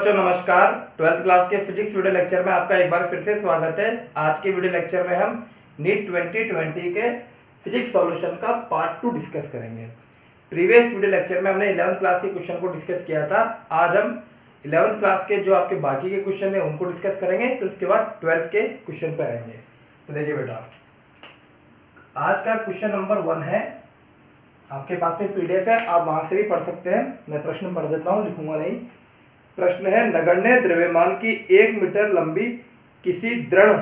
बच्चों नमस्कार। 12th class के फिजिक्स वीडियो लेक्चर में आपका एक बार फिर से स्वागत है। आज के वीडियो लेक्चर में हम नीट 2020 के फिजिक्स सॉल्यूशन का पार्ट 2 डिस्कस करेंगे। प्रीवियस वीडियो लेक्चर में हमने 11th क्लास के क्वेश्चन को डिस्कस किया था। आज हम 11th क्लास के जो आपके बाकी के क्वेश्चन है उनको डिस्कस करेंगे, फिर उसके बाद 12th के क्वेश्चन पे आएंगे। तो देखिए बेटा, आज का क्वेश्चन नंबर 1 है, आपके पास में पीडीएफ है, आप वहां से भी पढ़ सकते हैं। मैं प्रश्न पढ़ देता हूँ, लिखूंगा नहीं। प्रश्न है, नगण्य द्रव्यमान की 1 मीटर लंबी किसी दृढ़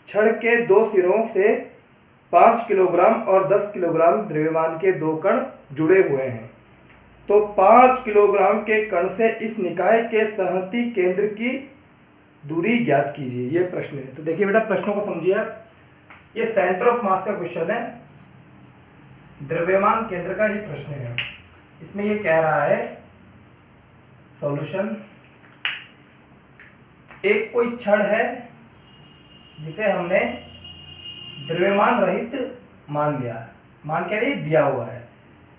छड़ के 2 सिरों से 5 किलोग्राम और 10 किलोग्राम द्रव्यमान के 2 कण जुड़े हुए हैं, तो 5 किलोग्राम के कण से इस निकाय के संहति केंद्र की दूरी ज्ञात कीजिए। ये प्रश्न है। तो देखिए बेटा, प्रश्नों को समझिए आप। ये सेंटर ऑफ मास का क्वेश्चन है, द्रव्यमान केंद्र का ये प्रश्न है। इसमें ये कह रहा है सॉल्यूशन, एक कोई छड़ है जिसे हमने द्रव्यमान रहित मान लिया, मान के लिए दिया हुआ है।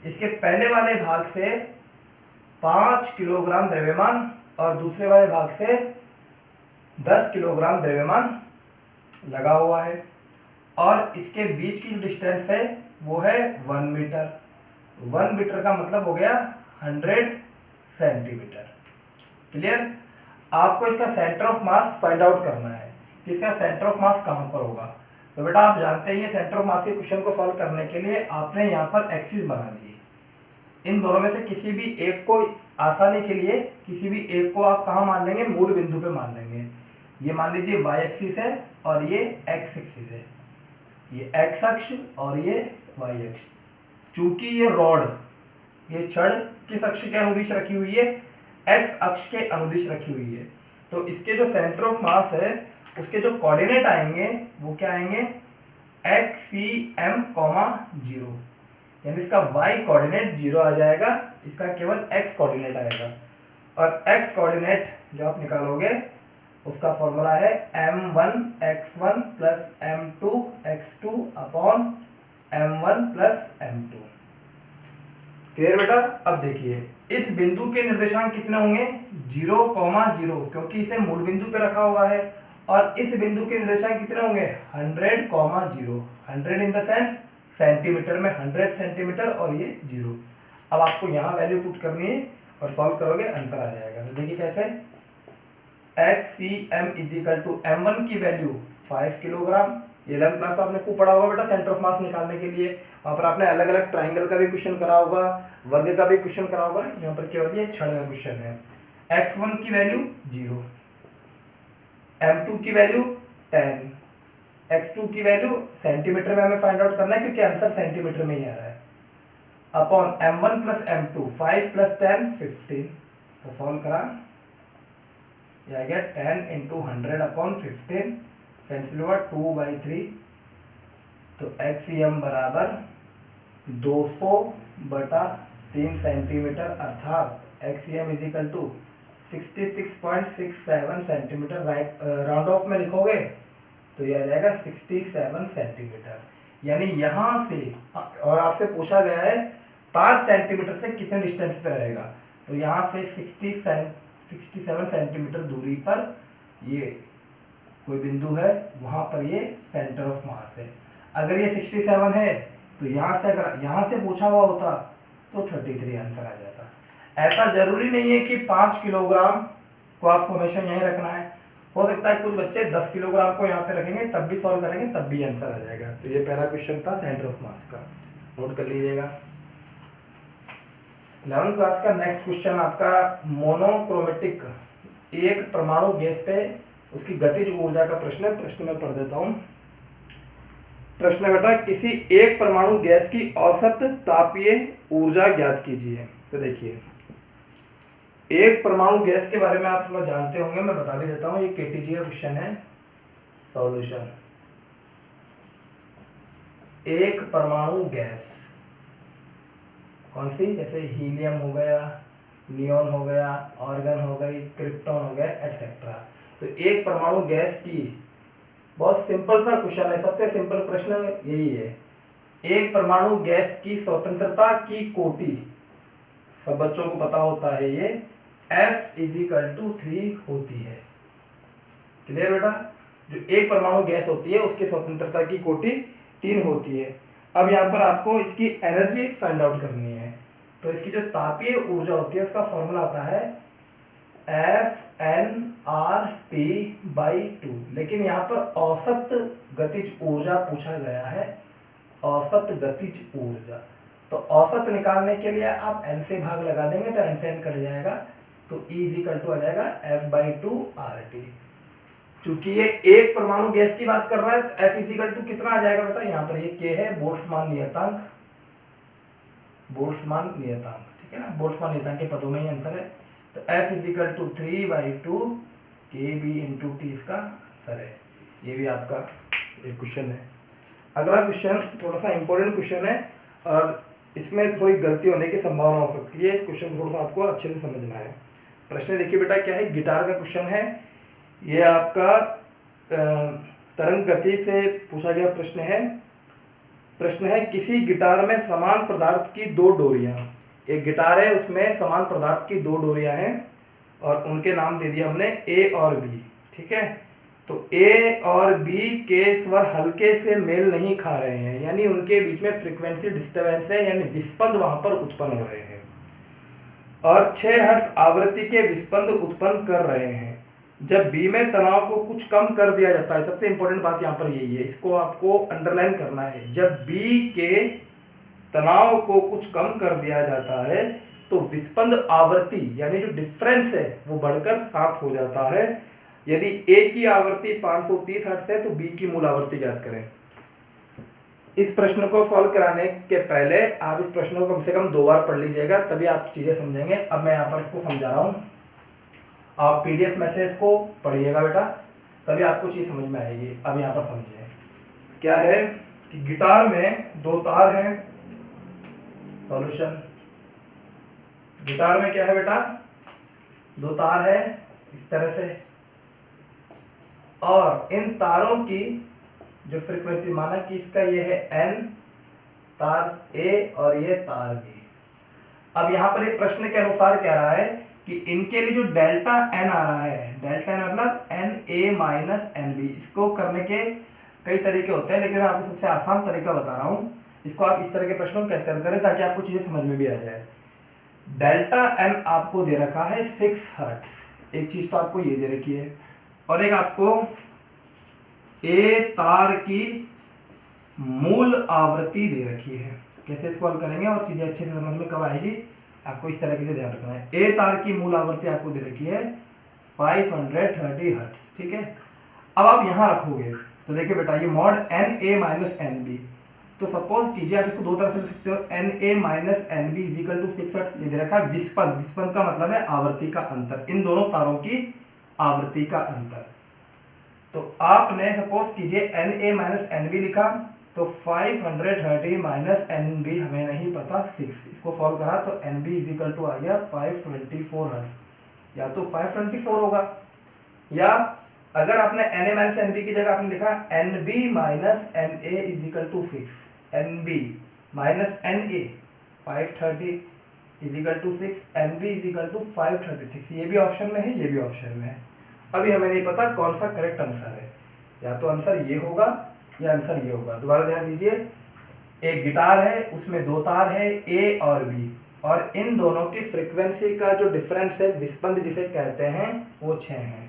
इसके पहले वाले भाग से 5 किलोग्राम द्रव्यमान और दूसरे वाले भाग से 10 किलोग्राम द्रव्यमान लगा हुआ है, और इसके बीच की जो डिस्टेंस है वो है 1 मीटर। 1 मीटर का मतलब हो गया 100 सेंटीमीटर। क्लियर? आपको इसका centre of mass find out करना है कि इसका सेंटर ऑफ मास कहां पर होगा। तो बेटा आप जानते हैं, सेंटर ऑफ मास के क्वेश्चन को सॉल्व करने के लिए आपने यहाँ पर एक्सिस बना ली। इन दोनों में से किसी भी एक को, आसानी के लिए किसी भी एक को आप कहाँ मान लेंगे, मूल बिंदु पे मान लेंगे। ये मान लीजिए y एक्सिस है और ये x एक्सिस है, ये x अक्ष और ये y अक्ष। चूंकि ये रॉड, ये छड़ किस अक्ष के अनुदिश रखी हुई है, x अक्ष के अनुदिश रखी हुई है, तो इसके जो सेंटर ऑफ मास है उसके जो कोऑर्डिनेट आएंगे वो क्या आएंगे, XCM, 0, यानी इसका y कोऑर्डिनेट 0 आ जाएगा, इसका केवल x कोऑर्डिनेट आएगा। और x कोऑर्डिनेट जो आप निकालोगे उसका फॉर्मूला है m1x1 plus m2x2 upon m1 plus m2। Clear बेटा? अब देखिए, इस बिंदु के निर्देशांक कितने होंगे, 0,0, क्योंकि इसे मूल बिंदु पे रखा हुआ है। और इस बिंदु के निर्देशांक कितने होंगे, 100,0, 100 इन द सेंस सेंटीमीटर में 100 सेंटीमीटर, और ये 0। अब आपको यहाँ वैल्यू पुट करनी है और सॉल्व करोगे, आंसर आ जाएगा। तो देखिए कैसे, XCM इजिकल टू m1 की वैल्यू 5 किलोग्राम। ये 11th क्लास में आपने खूब पढ़ा होगा बेटा, सेंटर ऑफ मास निकालने के लिए। वहाँ पर आपने अलग अलग ट्राइंगल का भी क्वेश्चन करा होगा, वर्ग का भी क्वेश्चन करा होगा। यहाँ पर केवल ये छड़ का क्वेश्चन है। x1 की वैल्यू 0, m2 की वैल्यू 10, x2 की वैल्यू सेंटीमीटर में हमें फाइंड आउट करना है क्योंकि आंसर सेंटीमीटर में ही आ रहा है, upon m1 plus m2, 5 plus 10 15। तो सॉल्व करा, यह गया 10 इंटू 100 अपॉन 15, कैंसिल हुआ 2/3। तो XCM बराबर 200/3 सेंटीमीटर, अर्थात XCM is equal to 66.67 centimetre. Round off में लिखोगे तो यह आ जाएगा 67 सेंटीमीटर। यानी यहाँ से, और आपसे पूछा गया है 5 सेंटीमीटर से कितने डिस्टेंस पे रहेगा, तो यहाँ से 67 सेंटीमीटर दूरी पर ये कोई बिंदु है, वहां पर ये सेंटर ऑफ मास है। अगर ये 67 है तो यहाँ से, अगर यहाँ से पूछा हुआ होता तो 33 आंसर आ जाता। ऐसा जरूरी नहीं है कि 5 किलोग्राम को आपको हमेशा यहीं रखना है। हो सकता है कुछ बच्चे 10 किलोग्राम को यहाँ पे रखेंगे, तब भी सॉल्व करेंगे, तब भी आंसर आ जाएगा। तो ये पहला क्वेश्चन था सेंटर ऑफ मास का, नोट कर लीजिएगा। 11th क्लास का नेक्स्ट क्वेश्चन आपका मोनोक्रोमेटिक, एक परमाणु गैस पे उसकी गतिज ऊर्जा का प्रश्न है। प्रश्न में पढ़ देता हूं। प्रश्न बेटा, किसी एक परमाणु गैस की औसत तापीय ऊर्जा ज्ञात कीजिए। तो देखिए, एक परमाणु गैस के बारे में आप थोड़ा जानते होंगे, मैं बता भी देता हूं। ये केटीजी का क्वेश्चन है। सॉल्यूशन, एक परमाणु गैस कौन सी, जैसे हीलियम हो गया, नियोन हो गया, ऑर्गन हो गई, क्रिप्टॉन हो गया, एटसेट्रा। तो एक परमाणु गैस की, बहुत सिंपल सा क्वेश्चन है, सबसे सिंपल प्रश्न यही है। एक परमाणु गैस की स्वतंत्रता की कोटि, सब बच्चों को पता होता है ये, F इजिकल टू 3 होती है। क्लियर बेटा? जो एक परमाणु गैस होती है उसकी स्वतंत्रता की कोटि 3 होती है। अब यहाँ पर आपको इसकी एनर्जी फाइंड आउट करनी है। तो इसकी जो तापीय ऊर्जा होती है उसका फॉर्मूला आता है FnRT/2, लेकिन यहाँ पर औसत गतिज ऊर्जा पूछा गया है, औसत गतिज ऊर्जा। तो औसत निकालने के लिए आप n से भाग लगा देंगे तो n से n कट जाएगा, तो E इजिकल टू आ जाएगा F/2RT। चूंकि ये एक परमाणु गैस की बात कर रहा है तो F इजिकल टू कितना आ जाएगा बेटा? यहाँ पर ये K है, बोल्ट्जमान नियतांक, बोल्ट्जमान नियतांक, ठीक है ना, बोल्ट्जमान नियतांक के पदों में ही आंसर है। तो F is equal to 3/2 KB into T इसका आंसर है। ये भी आपका एक क्वेश्चन है। अगला क्वेश्चन थोड़ा सा इंपॉर्टेंट क्वेश्चन है और इसमें थोड़ी गलती होने की संभावना हो सकती है। इस क्वेश्चन थोड़ा सा आपको अच्छे से समझना है। प्रश्न देखिए बेटा क्या है, गिटार का क्वेश्चन है। ये आपका तरंग गति से पूछा गया प्रश्न है। प्रश्न है किसी गिटार में समान पदार्थ की 2 डोरियां, एक गिटार है उसमें समान पदार्थ की 2 डोरियां हैं और उनके नाम दे दिया हमने A और B, ठीक है। तो A और B के स्वर हल्के से मेल नहीं खा रहे हैं, यानी उनके बीच में फ्रीक्वेंसी डिस्टर्बेंस है, यानी विस्पंद वहां पर उत्पन्न हो रहे हैं और 6 हर्ट्ज आवृत्ति के विस्पंद उत्पन्न कर रहे हैं। जब B में तनाव को कुछ कम कर दिया जाता है, सबसे इंपॉर्टेंट बात यहाँ पर यही है, इसको आपको अंडरलाइन करना है। जब B के तनाव को कुछ कम कर दिया जाता है तो विस्पंद आवृत्ति यानी जो डिफरेंस है वो बढ़कर 7 हो जाता है। यदि A की आवृत्ति 530 हर्ट्ज है तो B की मूल आवृत्ति ज्ञात करें। इस प्रश्न को सॉल्व कराने के पहले आप इस प्रश्न को कम से कम 2 बार पढ़ लीजिएगा, तभी आप चीजें समझेंगे। अब मैं यहाँ पर इसको समझा रहा हूँ, आप PDF में से इसको पढ़िएगा बेटा, तभी आपको चीज समझ में आएगी। अब यहाँ पर समझिए क्या है कि गिटार में 2 तार हैं। सॉल्यूशन, गिटार में क्या है बेटा? 2 तार है इस तरह से, और इन तारों की जो फ्रीक्वेंसी, माना कि इसका ये है N, तार A और ये तार B। अब यहाँ पर एक प्रश्न के अनुसार कह रहा है कि इनके लिए जो डेल्टा N आ रहा है, डेल्टा N मतलब NA माइनस NB, इसको करने के कई तरीके होते हैं, लेकिन मैं आपको सबसे आसान तरीका बता रहा हूँ। इसको आप इस तरह के प्रश्नों को कैसे हल करें ताकि आपको चीजें समझ में भी आ जाए। डेल्टा N आपको दे रखा है 6 हर्ट्ज, एक चीज तो आपको ये दे रखी है, और एक आपको A तार की मूल आवृत्ति दे रखी है। कैसे इसको हल करेंगे और चीजें अच्छे से समझ में कब आएगी, आपको इस तरह से ध्यान रखना है। A तार की मूल आवृत्ति आपको दे रखी है 530 हर्ट्ज, ठीक है। अब आप यहां रखोगे तो देखिए बेटा ये मॉड NA माइनस NB, तो सपोज कीजिए आप इसको 2 तरह से लिख सकते हो, NA minus NB is equal to 6 hertz. ये दे रखा है विस्पंद, विस्पंद का मतलब है आवृत्ति का अंतर, इन दोनों तारों की आवृत्ति का अंतर। तो आपने सपोज कीजिए NA माइनस NB लिखा, तो 530 माइनस NB हमें नहीं पता 6, इसको सॉल्व करा तो NB इजिकल टू आ गया 524 हर्ट्ज, या तो 524 होगा, या अगर आपने NA माइनस NB की जगह आपने लिखा NB minus NA is equal to 6, NB minus NA 530 is equal to 6, NB is equal to 536, ये भी ऑप्शन में है, ये भी ऑप्शन में है। अभी हमें नहीं पता कौन सा करेक्ट आंसर है, या तो आंसर ये होगा या आंसर ये होगा। दोबारा ध्यान दीजिए, एक गिटार है उसमें 2 तार है A और B, और इन दोनों की फ्रीक्वेंसी का जो डिफरेंस है, विस्पंद जिसे कहते हैं, वो 6 है।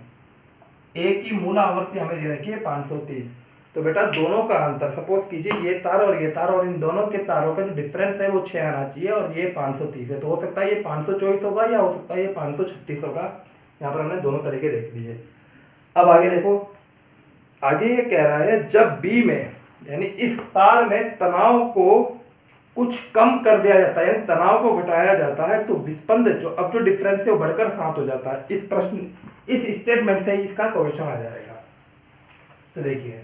A की मूल आवृत्ति हमें दे रखी है 530, तो बेटा दोनों का अंतर, सपोज कीजिए ये तार और ये तार, और इन दोनों के तारों का जो डिफरेंस है वो 6 आना चाहिए, और ये 530 है, तो हो सकता है ये 524 होगा या हो सकता है ये 536 होगा। यहाँ पर हमने दोनों तरीके देख लिए। अब आगे देखो, आगे ये कह रहा है जब B में यानी इस तार में तनाव को कुछ कम कर दिया जाता है, यानी तनाव को घटाया जाता है, तो विस्पंद जो अब जो डिफरेंस है वो बढ़कर 7 हो जाता है। इस प्रश्न, इस स्टेटमेंट से इसका सॉल्यूशन आ जाएगा। तो देखिए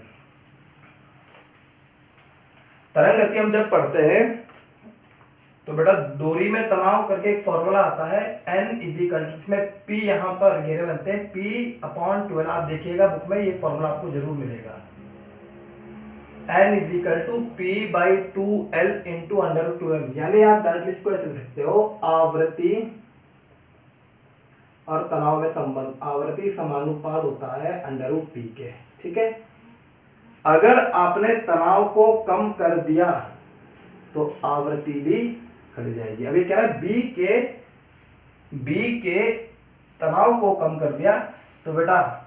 तरंग गति हम जब पढ़ते हैं तो बेटा डोरी में तनाव करके एक फॉर्मूला आता है N इजिकल, इसमें P यहाँ पर घेरे बनते हैं P/12, आप देखिएगा बुक में ये फॉर्मूला आपको जरूर मिलेगा। N is equal to P/2L into √2m, यानी आप डायरेक्टली इसको ऐसे लिख सकते हो, आवृत्ति और तनाव में संबंध आवर्ती समानुपात होता है √P के। ठीक है, अगर आपने तनाव को कम कर दिया तो आवृत्ति भी घट जाएगी। अभी कह रहा है बी के तनाव को कम कर दिया तो बेटा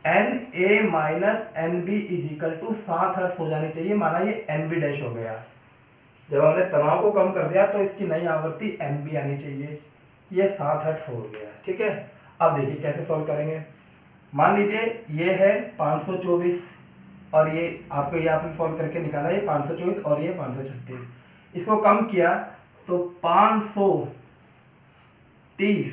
Na minus NB is equal to 7 hertz हो जानी चाहिए, माना ये NB डैश हो गया। जब हमने तनाव को कम कर दिया तो इसकी नई आवृत्ति NB आनी चाहिए, ये 7 हर्ट्ज हो गया। ठीक है, अब देखिए कैसे सॉल्व करेंगे। मान लीजिए ये है 524 और ये आपने सॉल्व करके निकाला ये 524 और ये 536, इसको कम किया तो 530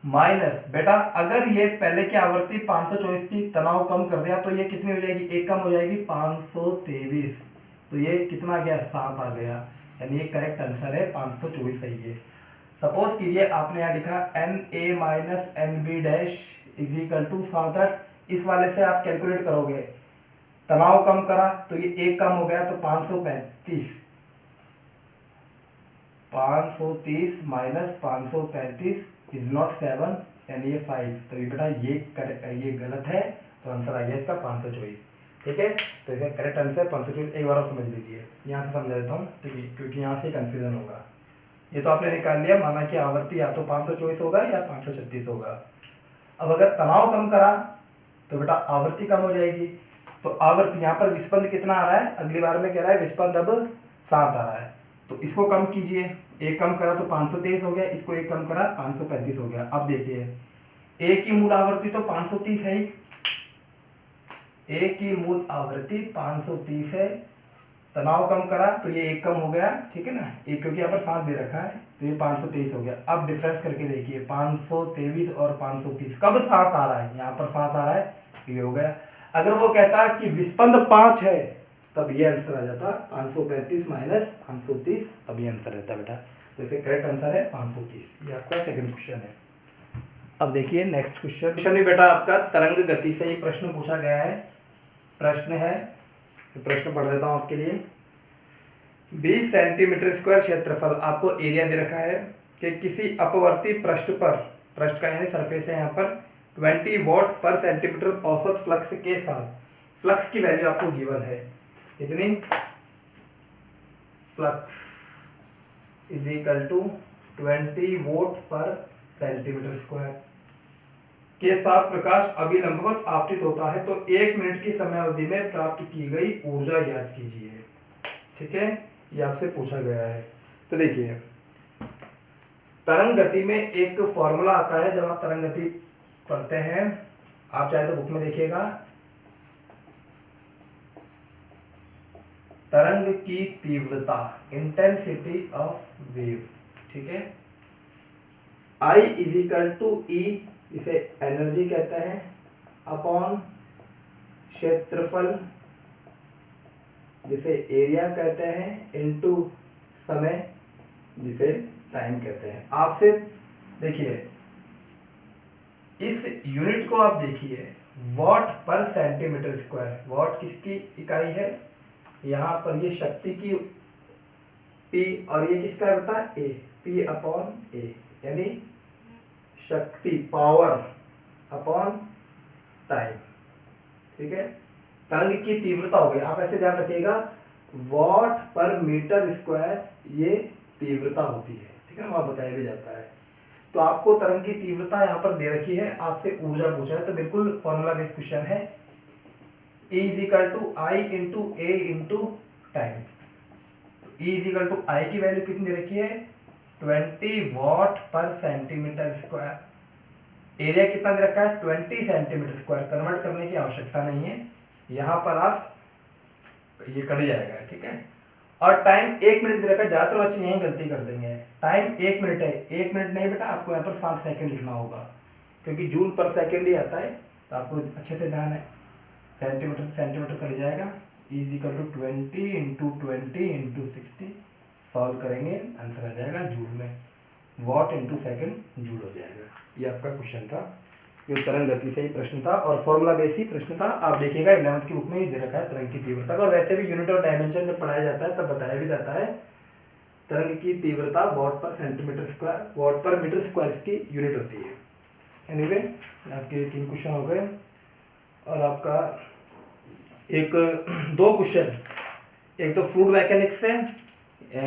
माइनस, बेटा अगर ये पहले की आवृत्ति 524 थी, तनाव कम कर दिया तो ये कितनी हो जाएगी, एक कम हो जाएगी 523, तो ये कितना आ गया 7 आ गया, यानी ये करेक्ट आंसर है 524 सही है। सपोज कीजिए आपने यहाँ लिखा Na minus NB dash is equal to 7 hertz, इस वाले से आप कैलकुलेट करोगे, तनाव कम करा तो ये एक कम हो गया तो 530 माइनस 535 इज नॉट 7 यानी ये 5, तो ये बेटा ये गलत है, तो आंसर आ गया इसका 524। ठीक है, तो इसका करेक्ट आंसर 524। एक बार और समझ लीजिए, यहाँ से समझा देता हूँ क्योंकि यहाँ से कंफ्यूजन होगा। ये तो आपने निकाल लिया, माना कि आवृत्ति या तो 524 होगा या 536 होगा। अब अगर तनाव कम करा तो बेटा आवृत्ति कम हो जाएगी, तो आवृत्ति यहाँ पर विस्पंद कितना आ रहा है, अगली बार में कह रहा है विस्पंद अब 7 आ रहा है, तो इसको कम कीजिए, एक कम करा तो 523 हो गया, इसको एक कम करा 535 हो गया। अब देखिए ए की मूल आवृत्ति तो 530 है ही, ए की मूल आवृत्ति 530 है, तनाव कम करा तो ये एक कम हो गया, ठीक है ना, एक क्योंकि यहाँ पर 7 दे रखा है तो ये 523 हो गया। अब डिफरेंस करके देखिए 523 और 530 कब 7 आ रहा है, यहाँ पर 7 आ रहा है, ये हो गया। अगर वो कहता कि विस्पंद 5 है तब ये आंसर आ जाता 535 माइनस 530, तब ये आंसर रहता बेटा, तो इसका करेक्ट आंसर है 530। ये आपका सेकंड क्वेश्चन है। अब देखिए नेक्स्ट क्वेश्चन भी बेटा आपका तरंग गति से ही प्रश्न पूछा गया है। प्रश्न है, तो प्रश्न पढ़ देता हूं आपके लिए। 20 सेंटीमीटर स्क्वायर क्षेत्रफल, आपको एरिया दे रखा है कि किसी अपवर्ती पृष्ठ पर, पृष्ठ का यानी सरफेस है यहाँ पर, 20 वॉट पर सेंटीमीटर औसत फ्लक्स के साथ, फ्लक्स की वैल्यू आपको गिवन है कितनी, flux is equal to 20 volt per centimetre square के साथ प्रकाश अभिलंबवत आपतित होता है तो 1 मिनट की समय अवधि में प्राप्त की गई ऊर्जा ज्ञात कीजिए। ठीक है, ये आपसे पूछा गया है। तो देखिए तरंग गति में एक फॉर्मूला आता है, जब आप तरंग गति पढ़ते हैं, आप चाहे तो बुक में देखिएगा, तरंग की तीव्रता, इंटेंसिटी ऑफ वेव। ठीक है, I इज इक्वल टू ई, इसे एनर्जी कहते हैं, अपॉन क्षेत्रफल जिसे एरिया कहते हैं, इनटू समय जिसे टाइम कहते हैं। आपसे देखिए इस यूनिट को आप देखिए, वॉट पर सेंटीमीटर स्क्वायर, वॉट किसकी इकाई है, यहाँ पर ये शक्ति की P और ये किसका है बेटा A, P अपॉन A, यानी शक्ति पावर अपॉन टाइम। ठीक है, तरंग की तीव्रता हो गई, आप ऐसे ध्यान रखिएगा, वॉट पर मीटर स्क्वायर ये तीव्रता होती है। ठीक है, वहां बताया भी जाता है। तो आपको तरंग की तीव्रता यहाँ पर दे रखी है, आपसे ऊर्जा पूछा है, तो बिल्कुल फॉर्मूला बेस्ड क्वेश्चन है। E is equal to I into A into time. E is equal to I की वैल्यू कितनी दे रखी है, 20 वॉट पर सेंटीमीटर स्क्वायर। एरिया कितना दे रखा है, 20 सेंटीमीटर स्क्वायर। कन्वर्ट करने की आवश्यकता नहीं है, यहाँ पर आप ये कट जाएगा। ठीक है, और टाइम 1 मिनट दे रखा है, ज्यादातर बच्चे यही गलती कर देंगे, टाइम 1 मिनट है, 1 मिनट नहीं बेटा, आपको यहाँ पर 7 सेकंड लिखना होगा, क्योंकि जूल पर सेकंड ही आता है, तो आपको अच्छे से ध्यान है। सेंटीमीटर सेंटीमीटर कट जाएगा, is equal to 20 into 20 into 60, solve करेंगे आंसर आ जाएगा जूल में, वॉट इंटू सेकंड जूल हो जाएगा। ये आपका क्वेश्चन था, जो तरंग गति से ही प्रश्न था और फॉर्मूला बेस ही प्रश्न था। आप देखिएगा 11th की बुक में ही दे रखा है तरंग की तीव्रता का, और वैसे भी यूनिट और डायमेंशन जब पढ़ाया जाता है तब बताया भी जाता है तरंग की तीव्रता वॉट पर सेंटीमीटर स्क्वायर, वॉट पर मीटर स्क्वायर की यूनिट होती है। एनीवे आपके 3 क्वेश्चन हो गए और आपका एक 2 क्वेश्चन, एक तो फ्लूइड मैकेनिक्स से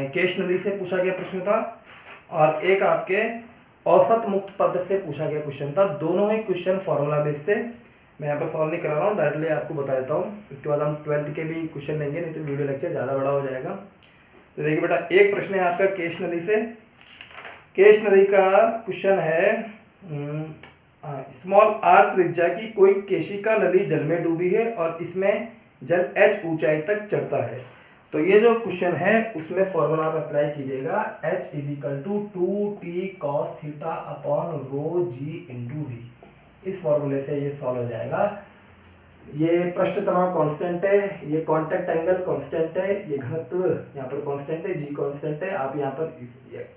केश नली से पूछा गया प्रश्न था और एक आपके औसत मुक्त पद से पूछा गया क्वेश्चन था। दोनों ही क्वेश्चन फॉर्मूला बेस्ड थे। मैं यहाँ पर सॉल्व नहीं करा रहा हूँ, डायरेक्टली आपको बता देता हूँ। इसके बाद हम 12th के भी क्वेश्चन लेंगे, नहीं तो वीडियो लेक्चर ज़्यादा बड़ा हो जाएगा। तो देखिए बेटा, एक प्रश्न है आपका केश नली से। केश नली का क्वेश्चन है स्मॉल आर त्रिज्या की कोई केशिका नली जल में डूबी है और इसमें जल h ऊंचाई तक चढ़ता है। तो ये जो क्वेश्चन है उसमें फॉर्मूला आप अप्लाई कीजिएगा, h = 2t cos theta upon rho g into d. इस फॉर्मूले से ये सॉल्व हो जाएगा। ये पृष्ठ तनाव कांस्टेंट है, ये कांटेक्ट एंगल कांस्टेंट है, ये घनत्व यहाँ पर कांस्टेंट है, जी कांस्टेंट है। आप यहाँ पर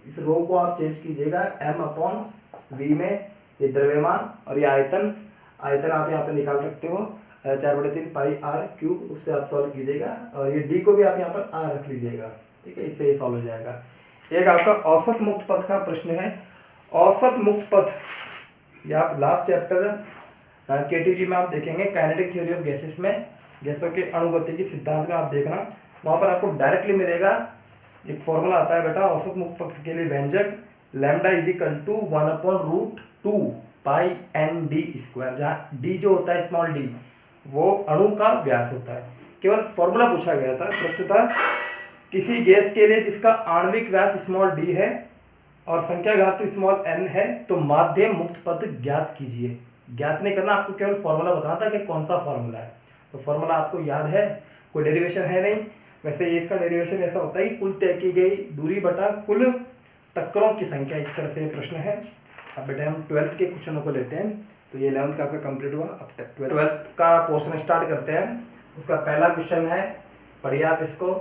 इस रो को आप चेंज कीजिएगा m/v में, ये द्रव्यमान और ये आयतन आप यहाँ पे निकाल सकते हो 4/3 पाई r क्यूब, उससे आप सॉल्व कीजिएगा और ये d को भी आप यहाँ पर r रख लीजिएगा, ठीक है। इससे ये सॉल्व हो जाएगा। एक आपका औसत मुक्त पथ का प्रश्न है। औसत मुक्त पथ ये आप लास्ट चैप्टर केटीजी में आप देखेंगे, काइनेटिक थ्योरी ऑफ गैसेस में, गैसों के अणुगतिकी सिद्धांत में आप देखना, वहाँ पर आपको डायरेक्टली मिलेगा। एक फॉर्मूला आता है बेटा औसत मुक्त पथ के लिए, व्यंजक लैम्डा = 1/√2 पाई ND², जहाँ d जो होता है स्मॉल d वो अणु का व्यास होता है। केवल फॉर्मूला पूछा गया था, प्रश्न था किसी गैस के लिए जिसका आणविक व्यास स्मॉल d है और संख्या घनत्व स्मॉल n है तो माध्यम मुक्त पथ ज्ञात कीजिए। ज्ञात नहीं करना, आपको केवल फॉर्मूला बताना था कि कौन सा फॉर्मूला है। तो फॉर्मूला आपको याद है, कोई डेरिवेशन है नहीं। वैसे ये इसका डेरिवेशन ऐसा होता है कि कुल तय की गई दूरी बटा कुल टक्करों की संख्या, इस तरह से प्रश्न है। अब बेटा हम 12th के क्वेश्चनों को लेते हैं। तो ये 11th का आपका कंप्लीट हुआ, अब 12th का पोर्शन स्टार्ट करते हैं। उसका पहला क्वेश्चन है, पढ़िए आप इसको।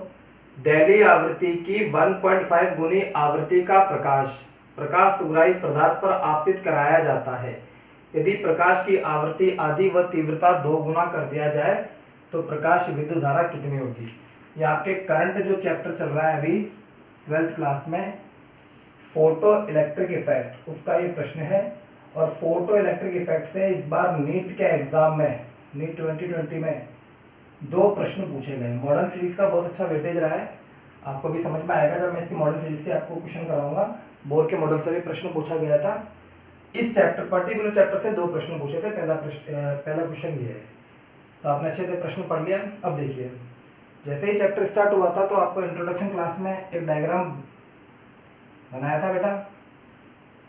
दहलीय आवृत्ति की 1.5 गुनी आवृत्ति का प्रकाश सुग्राही पदार्थ पर आपतित कराया जाता है। यदि प्रकाश की आवृत्ति आदि व तीव्रता 2 गुना कर दिया जाए तो प्रकाश विद्युत धारा कितनी होगी। ये आपके करंट जो चैप्टर चल रहा है अभी 12th क्लास में, फोटो इलेक्ट्रिक इफेक्ट, उसका ये प्रश्न है। और फोटो इलेक्ट्रिक इफेक्ट से इस बार नीट के एग्जाम में, नीट 2020 में 2 प्रश्न पूछे गए। मॉडर्न फिजिक्स का बहुत अच्छा वेटेज रहा है, आपको भी समझ में आएगा जब मैं इसकी मॉडर्न फिजिक्स के आपको क्वेश्चन कराऊंगा। बोर्ड के मॉडल से भी प्रश्न पूछा गया था। इस चैप्टर, पर्टिकुलर चैप्टर से 2 प्रश्न पूछे थे। पहला क्वेश्चन ये है, तो आपने अच्छे से प्रश्न पढ़ लिया। अब देखिए, जैसे ही चैप्टर स्टार्ट हुआ था तो आपको इंट्रोडक्शन क्लास में एक डायग्राम बनाया था बेटा।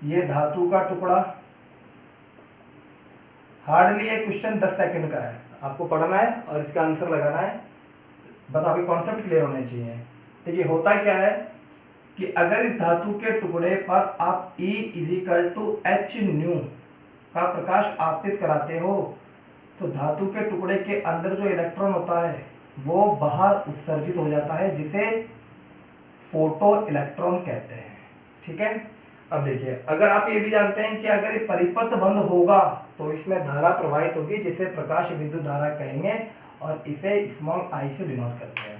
ये धातु का टुकड़ा, हार्डली ये क्वेश्चन 10 सेकंड का है, आपको पढ़ना है और इसका आंसर लगाना है। बस आपके कॉन्सेप्ट क्लियर होने चाहिए। देखिए होता क्या है कि अगर इस धातु के टुकड़े पर आप E = hν का प्रकाश आपतित कराते हो तो धातु के टुकड़े के अंदर जो इलेक्ट्रॉन होता है वो बाहर उत्सर्जित हो जाता है, जिसे फोटो इलेक्ट्रॉन कहते हैं, ठीक है। अब देखिए, अगर आप ये भी जानते हैं कि अगर ये परिपथ बंद होगा तो इसमें धारा प्रवाहित होगी, जिसे प्रकाश विद्युत धारा कहेंगे और इसे स्मॉल i से डिनोट करते हैं।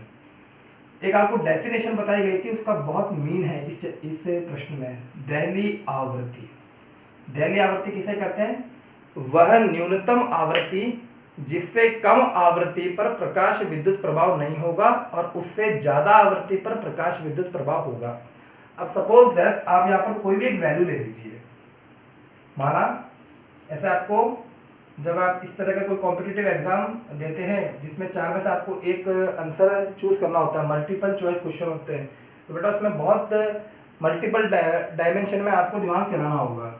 एक आपको डेफिनेशन बताई गई थी, उसका बहुत मीन है इस प्रश्न में। दहलीय आवृत्ति, दहलीय आवृत्ति किसे कहते हैं? वह न्यूनतम आवृत्ति जिससे कम आवृत्ति पर प्रकाश विद्युत प्रभाव नहीं होगा और उससे ज्यादा आवृत्ति पर प्रकाश विद्युत प्रभाव होगा। अब सपोज दैट आप यहाँ पर कोई भी एक वैल्यू ले लीजिए, माना ऐसे आपको जब आप इस तरह का कोई कॉम्पिटिटिव एग्जाम देते हैं जिसमें 4 में से आपको एक आंसर चूज करना होता है, मल्टीपल चॉइस क्वेश्चन होते हैं, तो बेटा उसमें बहुत मल्टीपल डायमेंशन में आपको दिमाग चलाना होगा।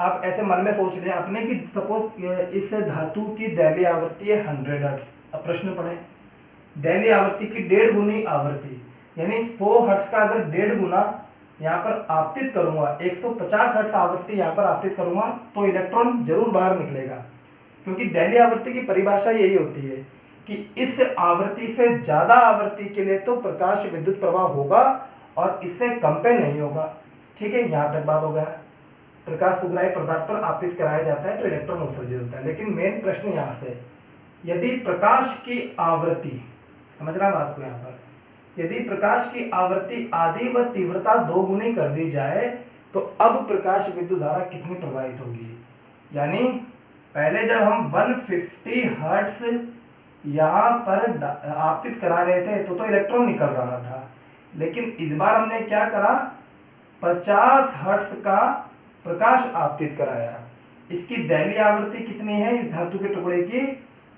आप ऐसे मन में सोच लें आपने कि सपोज इस धातु की दहलीय आवृत्ति है 100 हर्ट्ज। अब प्रश्न पढ़े, दहलीय आवृत्ति की 1.5 गुनी आवृत्ति यानी 100 हर्ट्ज का अगर 1.5 गुना यहाँ पर आपतित करूंगा, 150 हर्ट्ज आवृत्ति यहाँ पर आपतित करूंगा तो इलेक्ट्रॉन जरूर बाहर निकलेगा, क्योंकि दहलीय आवृत्ति की परिभाषा यही होती है कि इस आवृत्ति से ज्यादा आवृत्ति के लिए तो प्रकाश विद्युत प्रवाह होगा और इससे कम पे नहीं होगा, ठीक है। यहाँ तक बात हो गया। प्रकाश सुग्राही पदार्थ पर आपतित कराया जाता है तो इलेक्ट्रॉन उत्सर्जित होता है। लेकिन मेन प्रश्न यहाँ से, यदि प्रकाश की आवृत्ति, समझना बात को यहाँ पर, यदि प्रकाश की आवृत्ति आदि व तीव्रता 2 गुनी कर दी जाए तो अब प्रकाश विद्युत धारा कितनी प्रवाहित होगी। यानी पहले जब हम 150 हर्ट्ज यहाँ पर आपतित करा रहे थे तो इलेक्ट्रॉन निकल रहा था, लेकिन इस बार हमने क्या करा, 50 हर्ट्ज का प्रकाश आपतित कराया। इसकी दैलीय आवृत्ति कितनी है इस धातु के टुकड़े की,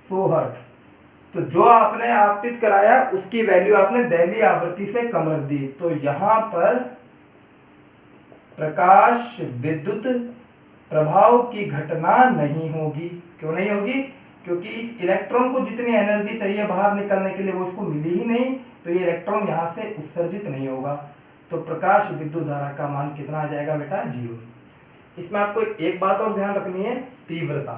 100 हर्ट्ज। तो जो आपने आपतित कराया उसकी वैल्यू आपने दैलीय आवृत्ति से कम रख दी, तो यहां पर प्रकाश विद्युत प्रभाव की घटना नहीं होगी। क्यों नहीं होगी? क्योंकि इस इलेक्ट्रॉन को जितनी एनर्जी चाहिए बाहर निकलने के लिए वो इसको मिली ही नहीं, तो ये इलेक्ट्रॉन यहां से उत्सर्जित नहीं होगा। तो प्रकाश विद्युत धारा का मान कितना आ जाएगा बेटा, 0। इसमें आपको एक बात और ध्यान रखनी है, तीव्रता।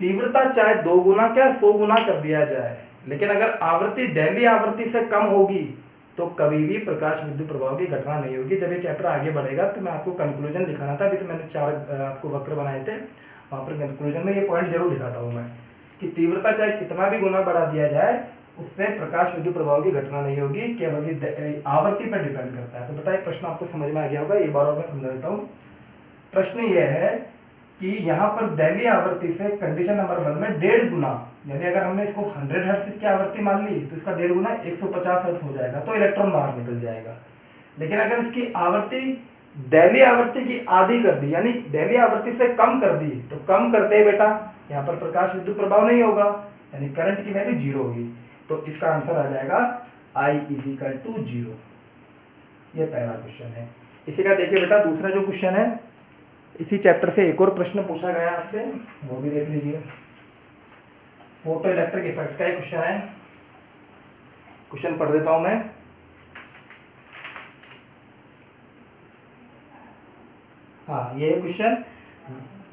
तीव्रता चाहे 2 गुना क्या 100 गुना कर दिया जाए, लेकिन अगर आवृत्ति दैलीय आवृत्ति से कम होगी तो कभी भी प्रकाश विद्युत प्रभाव की घटना नहीं होगी। जब ये चैप्टर आगे बढ़ेगा तो मैं आपको कंक्लूजन दिखाना था, अभी तो मैंने 4 आपको वक्र बनाए थे, वहां पर कंक्लूजन में ये पॉइंट जरूर दिखाता हूँ मैं कि तीव्रता चाहे कितना भी गुना बढ़ा दिया जाए उससे प्रकाश विद्युत प्रभाव की घटना नहीं होगी, केवल ये आवृत्ति पर डिपेंड करता है। तो बेटा एक प्रश्न आपको समझ में आ गया होगा, एक बार और मैं समझा देता हूँ। प्रश्न ये है कि यहाँ पर दैलीय आवृत्ति से कंडीशन नंबर 1 में 1.5 गुना, यानी अगर हमने इसको 100 हर्ट्ज की आवृत्ति मान ली तो इसका 1.5 गुना 150 हर्ट्ज हो जाएगा, तो इलेक्ट्रॉन बाहर निकल जाएगा। लेकिन अगर इसकी आवृत्ति दैलीय आवृत्ति की आधी कर दी, यानी दैलीय आवृत्ति से कम कर दी, तो कम करते ही बेटा यहाँ पर प्रकाश विद्युत प्रभाव नहीं होगा, यानी करंट की वैल्यू 0 होगी। तो इसका आंसर आ जाएगा I = 0। ये पहला क्वेश्चन है। इसी का देखिए बेटा दूसरा जो क्वेश्चन है, इसी चैप्टर से एक और प्रश्न पूछा गया आपसे, वो भी देख लीजिए। फोटो इलेक्ट्रिक इफेक्ट का एक क्वेश्चन है, क्वेश्चन पढ़ देता हूं मैं। हाँ, ये है क्वेश्चन।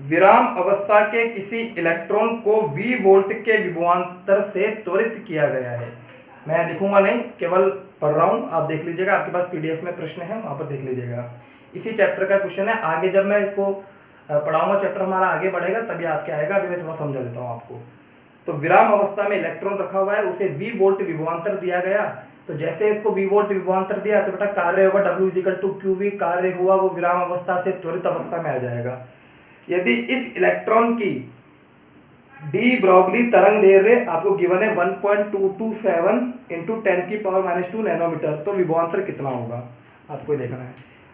विराम अवस्था के किसी इलेक्ट्रॉन को V वोल्ट के विभवांतर से त्वरित किया गया है। मैं लिखूंगा नहीं, केवल पढ़ रहा हूं, आप देख लीजिएगा, आपके पास PDF में प्रश्न है, वहां पर देख लीजिएगा। इसी चैप्टर का क्वेश्चन है। आगे जब मैं इसको पढ़ाऊंगा, चैप्टर हमारा आगे बढ़ेगा तभी आपके आएगा, अभी मैं थोड़ा समझा देता हूँ आपको। तो विराम अवस्था में इलेक्ट्रॉन रखा हुआ है, उसे V वोल्ट विभवांतर दिया गया। तो जैसे इसको V वोल्ट विभवांतर दिया तो बेटा कार्य होगा W = QV, कार्य हुआ वो विराम अवस्था से त्वरित अवस्था में आ जाएगा। यदि इस इलेक्ट्रॉन की डी ब्रॉगली तरंग दैर्ध्य आपको गिवन है 1.227 × 10⁻⁻² नैनोमीटर, तो विभवांतर कितना होगा आपको देखना है।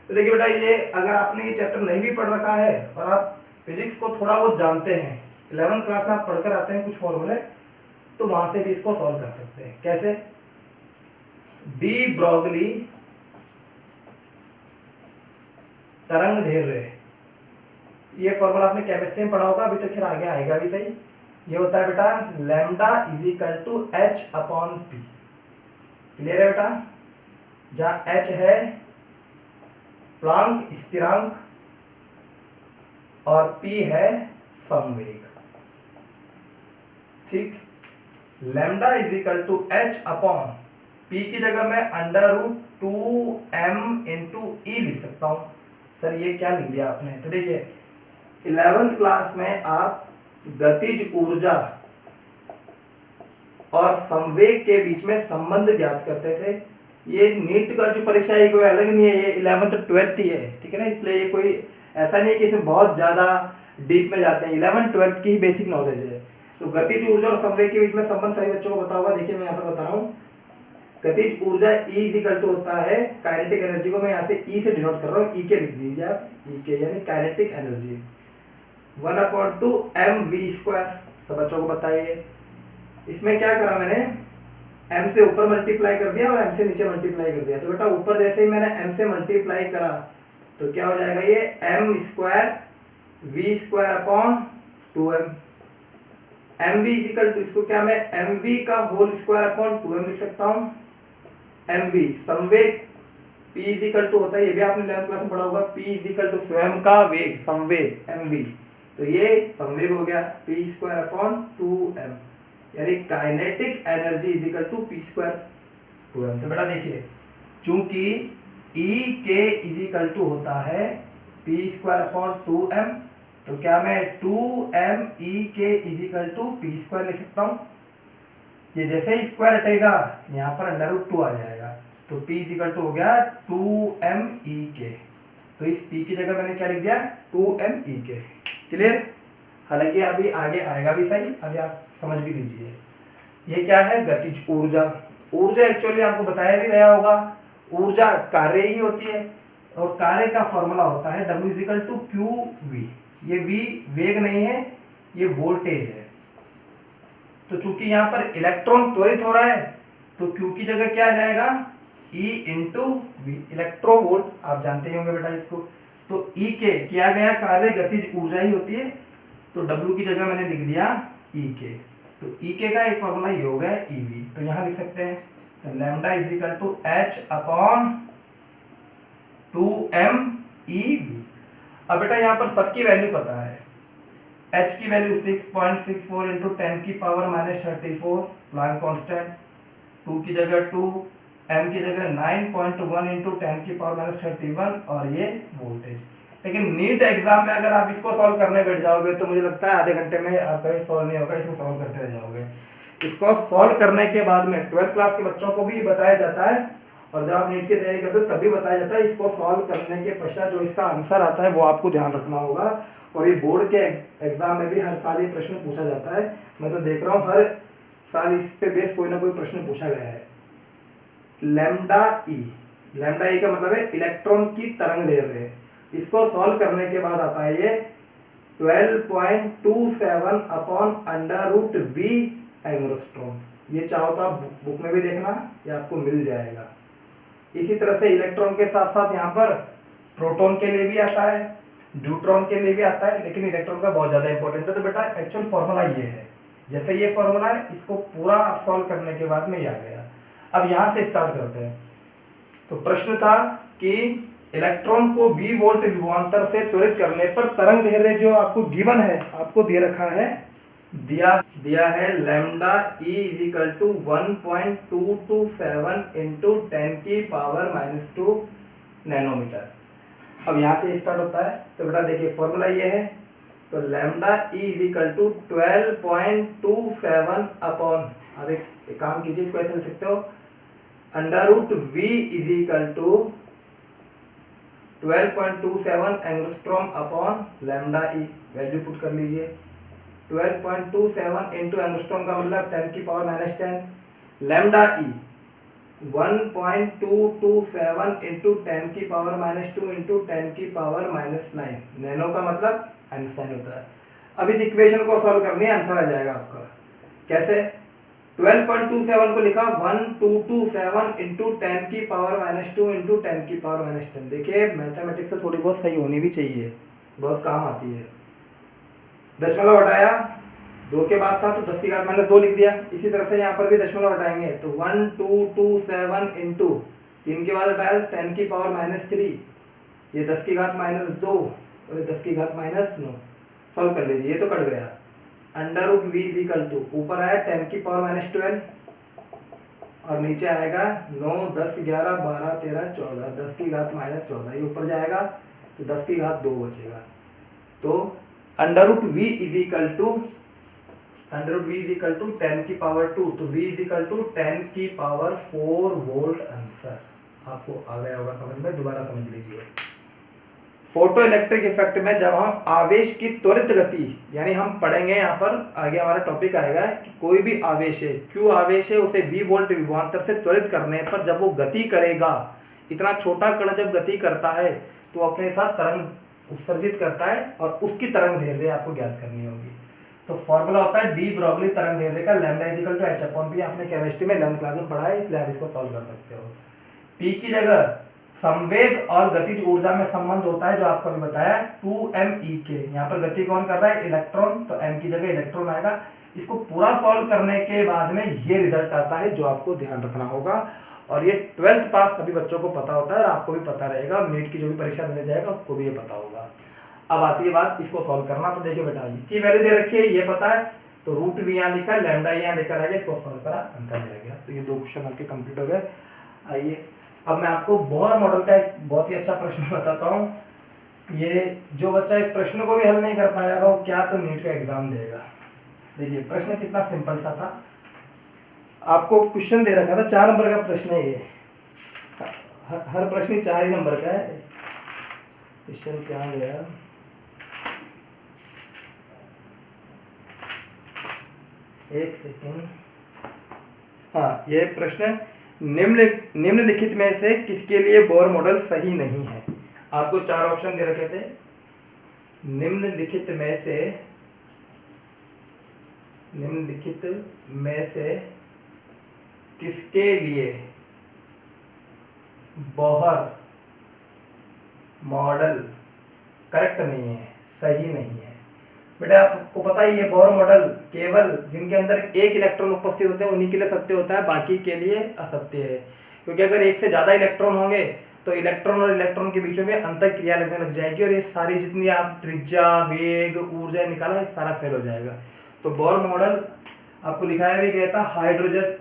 तो देखिए बेटा, ये अगर आपने ये चैप्टर नहीं भी पढ़ रखा है और आप फिजिक्स को थोड़ा बहुत जानते हैं, 11th क्लास में आप पढ़कर आते हैं कुछ फॉर्मूले, तो वहां से भी इसको सॉल्व कर सकते हैं। कैसे? डी ब्रॉगली तरंग दैर्ध्य, ये फॉर्मूला आपने केमिस्ट्री में पढ़ा होगा, अभी तक फिर आगे आएगा भी सही। ये होता है बेटा लैम्डा = h/p। क्लियर है बेटा? जहां h है प्लांक स्थिरांक और p है संवेग। ठीक, लैम्डा = h/p की जगह मैं √2m × e लिख सकता हूं। सर ये क्या लिख दिया आपने? तो देखिए 11th क्लास में आप गतिज ऊर्जा और संवेग के बीच में संबंध ज्ञात करते थे। ये नीट का जो परीक्षा है कोई अलग नहीं है, ये 11th 12th ही है, ठीक है ना, इसलिए ये कोई ऐसा नहीं है कि इसमें बहुत ज्यादा डीप में जाते हैं। 11th 12th की ही बेसिक नॉलेज है। तो गतिज ऊर्जा और संवेग के बीच में संबंध सभी बच्चों को पता होगा। देखिए मैं यहाँ पर बता रहा हूँ, गतिज ऊर्जा E = होता है काइनेटिक एनर्जी को मैं यहाँ से E से डिनोट कर रहा हूँ, E के लिख दीजिए आप, E के यानी काइनेटिक एनर्जी 1/2mv²। सब बच्चों को बताइए। इसमें क्या करा मैंने, m से ऊपर मल्टीप्लाई कर दिया और m से नीचे मल्टीप्लाई कर दिया। तो बेटा ऊपर जैसे ही मैंने m से मल्टीप्लाई करा तो क्या हो जाएगा, ये m² v²/2m। mv = इसको क्या मैं mv का होल स्क्वायर अपॉन 2m लिख सकता हूँ। mv संवेग, p = होता है, ये भी आपने 11th क्लास में पढ़ा होगा, p = स्वयं का वेग, संवेग mv। तो ये संवेग हो गया p²/2m, यानी काइनेटिक एनर्जी = p²/2m। तो बेटा देखिए, चूंकि E के = होता है p²/2m, तो क्या मैं 2m E के = p² लिख सकता हूं। ये जैसे ही स्क्वायर हटेगा यहाँ पर √2 आ जाएगा, तो p = हो गया 2m E के। तो इस P की जगह मैंने क्या लिख दिया 2mEK। क्लियर? हालांकि अभी आगे आएगा भी सही, अभी आप समझ भी लीजिए। ये क्या है? गतिज ऊर्जा। ऊर्जा एक्चुअली आपको बताया भी गया होगा, ऊर्जा कार्य ही होती है और कार्य का फॉर्मूला होता है W is equal to Q V. ये V वेग नहीं है, ये वोल्टेज है। तो चूंकि यहाँ पर इलेक्ट्रॉन त्वरित हो रहा है तो Q की जगह क्या आ जाएगा E इंटू वी, इलेक्ट्रोवोल्ट। आप जानते ही होंगे बेटा इसको। तो E के किया गया कार्य गतिज ऊर्जा ही होती है, तो W की जगह मैंने लिख दिया E के। तो E के का एक फॉर्मूला ये हो गया EV, तो यहाँ लिख सकते हैं तो lambda is equal to H upon 2mEV। अब बेटा यहाँ पर सबकी वैल्यू पता है, H की वैल्यू 6.64 इंटू 10 की पावर माइनस 34 प्लैंक कांस्टेंट, 2 की जगह 2, m की जगह 9.1 इंटू 10 की पावर माइनस 31 और ये वोल्टेज। लेकिन नीट एग्जाम में अगर आप इसको सॉल्व करने बैठ जाओगे तो मुझे लगता है आधे घंटे में आपका ये सॉल्व नहीं होगा, इसको सॉल्व करते रह जाओगे। इसको सॉल्व करने के बाद में 12th क्लास के बच्चों को भी बताया जाता है और जब आप नीट की तैयारी करते हो तब भी बताया जाता है। इसको सॉल्व करने के पश्चात जो इसका आंसर आता है वो आपको ध्यान रखना होगा। और ये बोर्ड के एग्जाम में भी हर साल ये प्रश्न पूछा जाता है। मैं तो देख रहा हूँ हर साल इस पे बेस कोई ना कोई प्रश्न पूछा गया है। लैम्डा ई का मतलब है इलेक्ट्रॉन की तरंग दैर्ध्य। इसको सॉल्व करने के बाद आता है ये 12.27 upon under root V angstrom. ये चाहो तो आप बुक में भी देखना, ये आपको मिल जाएगा। इसी तरह से इलेक्ट्रॉन के साथ साथ यहाँ पर प्रोटॉन के लिए भी आता है, न्यूट्रॉन के लिए भी आता है, लेकिन इलेक्ट्रॉन का बहुत ज्यादा इंपॉर्टेंट है। तो बेटा एक्चुअल फॉर्मूला ये है, जैसे ये फॉर्मूला है इसको पूरा सॉल्व करने के बाद में ये आ गया। अब यहाँ से स्टार्ट करते हैं। तो प्रश्न था कि इलेक्ट्रॉन को V वोल्ट विभवांतर से त्वरित करने पर तरंग दैर्ध्य जो आपको गिवन है, आपको दे रखा है, दिया है lambda E is equal to 1.227 into 10 की पावर माइनस 2 नैनोमीटर। अब यहाँ से स्टार्ट होता है। तो बेटा देखिए फॉर्मूला ये है, तो lambda E is equal to 12.27 upon, अब एक काम कीजिए, इसको ऐसे लिख सकते हो, under root V is equal to 12.27 angstrom upon lambda E। Value put कर लीजिए, 12.27 इंटू एंगस्ट्रॉम का मतलब 10 की power minus 10, lambda E 1.227 into 10 की पावर माइनस 2 इंटू 10 की पावर माइनस 9। नैनो का मतलब आइंस्टाइन होता है। अब इस इक्वेशन को सॉल्व करनी है, आंसर आ जाएगा आपका। कैसे? 12.27 को लिखा 1227 इंटू 10 की पावर माइनस 2 इंटू 10 की पावर माइनस 10। देखिए मैथमेटिक्स से थोड़ी बहुत सही होनी भी चाहिए, बहुत काम आती है। दशमलव हटाया, 2 के बाद था तो 10 की घात माइनस 2 लिख दिया। इसी तरह से यहाँ पर भी दशमलव हटाएंगे तो 1227 इंटू 3 के बाद हटाया 10 की पावर माइनस 3, ये 10 की घात माइनस 2 और 10 की घात माइनस 9। सॉल्व कर लीजिए, ये तो कट गया। Under root V is equal to, ऊपर आया 10 की पावर माइनस 12 और नीचे आएगा 9, 10, 11, 12, 13, 14, 10 की घात माइनस 14। ये ऊपर जाएगा तो 10 की घात 2 बचेगा। तो under root V is equal to 10 की पावर 2, तो v इज इक्वल टू 10 की पावर 4 वोल्ट आंसर। आपको आ गया होगा समझ में, दोबारा समझ लीजिए। फोटो इलेक्ट्रिक इफेक्ट में जब हम आवेश की त्वरित गति, यानी हम पढ़ेंगे यहाँ पर आगे हमारा टॉपिक आएगा कि कोई भी आवेश है, क्यू आवेश है, उसे V वोल्ट विभवांतर से त्वरित करने पर जब वो गति करेगा, इतना छोटा कण जब गति करता है तो अपने साथ तरंग उत्सर्जित करता है और उसकी तरंग दैर्ध्य आपको ज्ञात करनी होगी। तो फॉर्मूला होता है डी ब्रॉगली तरंग दैर्ध्य का, lambda equal to h upon p। आपने केमिस्ट्री में 11th क्लास में पढ़ा है, इसलिए आप इसको सॉल्व कर सकते हो। p की जगह संवेग और गतिज ऊर्जा में संबंध होता है जो आपको अभी बताया 2mEK। यहाँ पर गति कौन कर रहा है? इलेक्ट्रॉन, तो m की जगह इलेक्ट्रॉन आएगा। इसको पूरा सॉल्व करने के बाद में ये रिजल्ट आता है जो आपको ध्यान रखना होगा। और ये 12th पास सभी बच्चों को पता होता है और आपको भी पता रहेगा, और नीट की जो भी परीक्षा देने जाएगा उसको भी ये पता होगा। अब आती है बात इसको सॉल्व करना। तो देखिए बेटा इसकी वैल्यू दे रखी है, ये पता है, तो रूट वी यहाँ लिखा, लैम्डा यहाँ लेकर आ गया, इसको सॉल्व करा, आंसर मिल गया। तो ये 2 क्वेश्चन आपके कंप्लीट हो गए। आइए अब मैं आपको बोहर मॉडल का एक बहुत ही अच्छा प्रश्न बताता हूँ। ये जो बच्चा इस प्रश्न को भी हल नहीं कर पाएगा वो क्या तो नीट का एग्जाम देगा। देखिए प्रश्न कितना सिंपल सा था। आपको क्वेश्चन दे रखा था, 4 नंबर का प्रश्न है ये, हर प्रश्न 4 ही नंबर का है। क्वेश्चन क्या गया, एक सेकेंड। हाँ, ये प्रश्न निम्नलिखित में से किसके लिए बोर मॉडल सही नहीं है। आपको 4 ऑप्शन दे रखे थे। निम्नलिखित में से किसके लिए बोहर मॉडल करेक्ट नहीं है, सही नहीं है। बेटा आपको पता ही है, बोहर मॉडल केवल जिनके अंदर एक इलेक्ट्रॉन उपस्थित होते हैं उन्हीं के लिए सत्य होता है, बाकी के लिए असत्य है। क्योंकि अगर एक से ज्यादा इलेक्ट्रॉन होंगे तो इलेक्ट्रॉन और इलेक्ट्रॉन के बीच में अंतर क्रिया लगने लग जाएगी और ये सारी जितनी आप त्रिज्या, वेग, ऊर्जा निकाला, सारा फेल हो जाएगा। तो बोहर मॉडल आपको लिखाया भी गया था हाइड्रोजन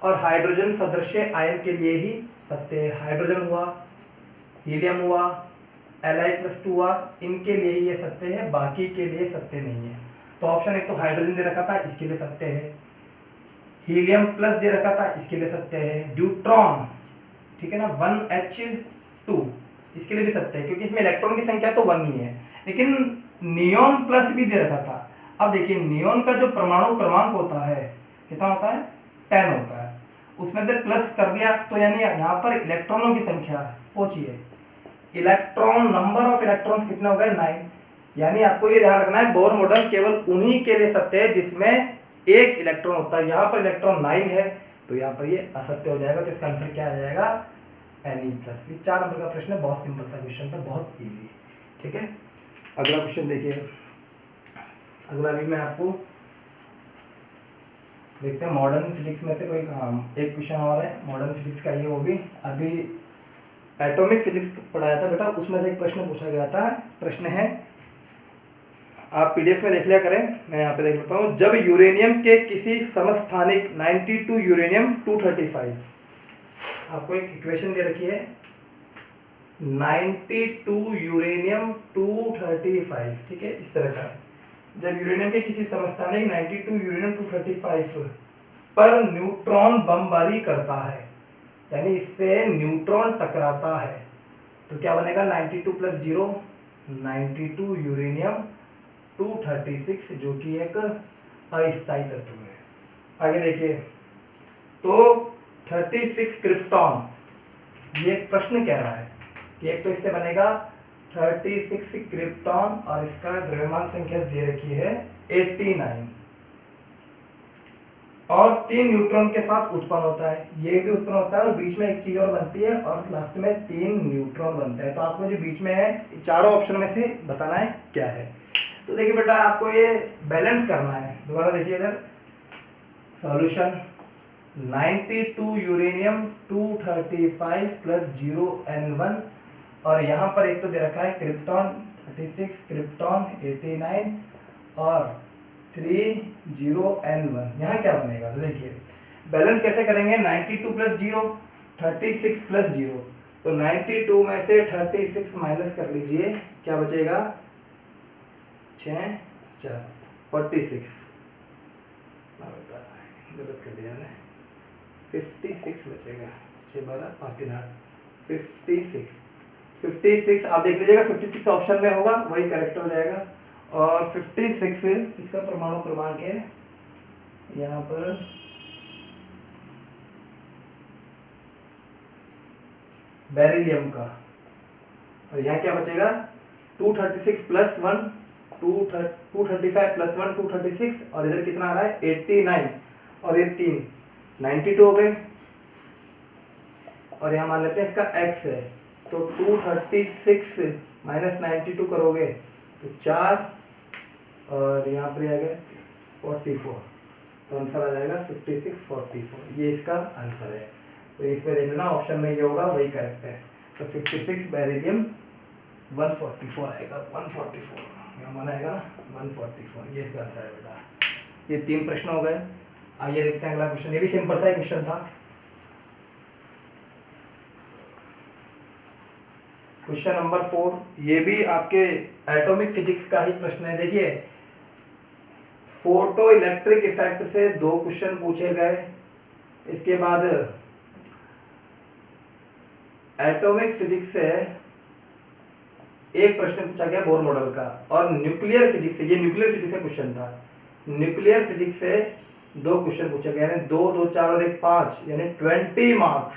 और हाइड्रोजन सदृश्य आयन के लिए ही सत्य है। हाइड्रोजन हुआ, हीलियम हुआ, Li+2 हुआ, इनके लिए ही ये सत्य है, बाकी के लिए सत्य नहीं है। तो ऑप्शन एक तो हाइड्रोजन दे रखा था, इसके लिए सत्य है। हीलियम प्लस दे रखा था, इसके लिए सत्य है। ड्यूट्रॉन, ठीक है ना, 1H2, इसके लिए भी सत्य है क्योंकि इसमें इलेक्ट्रॉन की संख्या तो 1 ही है। लेकिन नियोन प्लस भी दे रखा था। अब देखिए नियोन का जो परमाणु क्रमांक होता है कितना होता है, 10 होता है। उसमें से प्लस कर दिया तो यानी यहाँ पर इलेक्ट्रॉनों की संख्या सोचिए, इलेक्ट्रॉन नंबर ऑफ इलेक्ट्रॉन्स कितना हो गया, 9। यानी आपको ये ध्यान रखना है बोहर मॉडल केवल उन्हीं के लिए सत्य है जिसमें एक इलेक्ट्रॉन होता है। यहाँ पर इलेक्ट्रॉन 9 है तो यहाँ पर ये असत्य हो जाएगा। तो इसका आंसर क्या आ जाएगा, Ne+। ये 4 नंबर का प्रश्न है, बहुत सिंपल था क्वेश्चन था, बहुत इजी। ठीक है, अगला क्वेश्चन देखिए। अगला भी मैं आपको देखते हैं मॉडर्न फिजिक्स में से कोई एक क्वेश्चन और है मॉडर्न फिजिक्स का, ये वो भी अभी एटॉमिक फिजिक्स पढ़ाया था बेटा, उसमें से एक प्रश्न पूछा गया था। प्रश्न है, आप पीडीएफ में देख लिया करें, मैं यहाँ पे देख लेता हूँ। जब यूरेनियम के किसी समस्थानिक 92 यूरेनियम 235, आपको एक इक्वेशन दे रखी है 92 यूरेनियम 235, ठीक है, इस तरह का। जब यूरेनियम के किसी समस्थानिक 92 यूरेनियम 235 पर न्यूट्रॉन बमबारी करता है, यानी इससे न्यूट्रॉन टकराता है, तो क्या बनेगा 92 + 0, 92 यूरेनियम 236, जो कि एक अस्थायी तत्व है। आगे देखिए, तो 36 क्रिप्टॉन, ये प्रश्न कह रहा है कि एक तो इससे बनेगा 36 क्रिप्टॉन और इसका द्रव्यमान संख्या दे रखी है 89 और 3 न्यूट्रॉन के साथ उत्पन्न होता है, ये भी उत्पन्न होता है और बीच में एक चीज और बनती है और लास्ट में 3 न्यूट्रॉन बनते हैं। तो आपको जो बीच में है चारों ऑप्शन में से बताना है क्या है। तो देखिए बेटा आपको ये बैलेंस करना है। दोबारा देखिए इधर सॉल्यूशन, 92 यूरेनियम 235 + 0 N1 और यहाँ पर एक तो दे रखा है क्रिप्टॉन 36, क्रिप्टॉन 89 और 30 N1। यहाँ क्या बनेगा, तो देखिए बैलेंस कैसे करेंगे, 92 + 0, 36 + 0, तो 92 में से 36 माइनस कर लीजिए, क्या बचेगा 6 4 46, गलत कर दिया मैंने, 56 बचेगा, 6 12 5 3 8 56। आप देख लीजिएगा 56 ऑप्शन में होगा, वही करेक्ट हो जाएगा। और 56 इसका परमाणु क्रमांक है यहाँ पर बेरिलियम का, और यहाँ क्या बचेगा 236 + 1 235 + 1 236 और इधर कितना आ रहा है 89 और ये 3 92 हो गए और यहाँ मान लेते हैं इसका x है, तो 236 - 92 करोगे तो 4 और यहाँ पर आ गया 44, तो आंसर आ जाएगा 56 44, ये इसका आंसर है। तो इसमें देख लेना ऑप्शन में ये होगा, वही करेक्ट है। तो 56 बेरिलियम 144 आएगा, 144 यहाँ माना आएगा ना 144, ये इसका आंसर है बेटा। ये 3 प्रश्न हो गए। आइए देखते हैं अगला क्वेश्चन, ये भी सिंपल सा क्वेश्चन था। क्वेश्चन नंबर 4, ये भी आपके एटॉमिक फिजिक्स का ही प्रश्न है। देखिए फोटो इलेक्ट्रिक इफेक्ट से 2 क्वेश्चन पूछे गए, इसके बाद एटॉमिक फिजिक्स से एक प्रश्न पूछा गया बोर मॉडल का, और न्यूक्लियर फिजिक्स से, ये न्यूक्लियर फिजिक्स का क्वेश्चन था, न्यूक्लियर फिजिक्स से 2 क्वेश्चन पूछे गए, यानी 2, 2, 4 और 1, 5, यानी 20 मार्क्स।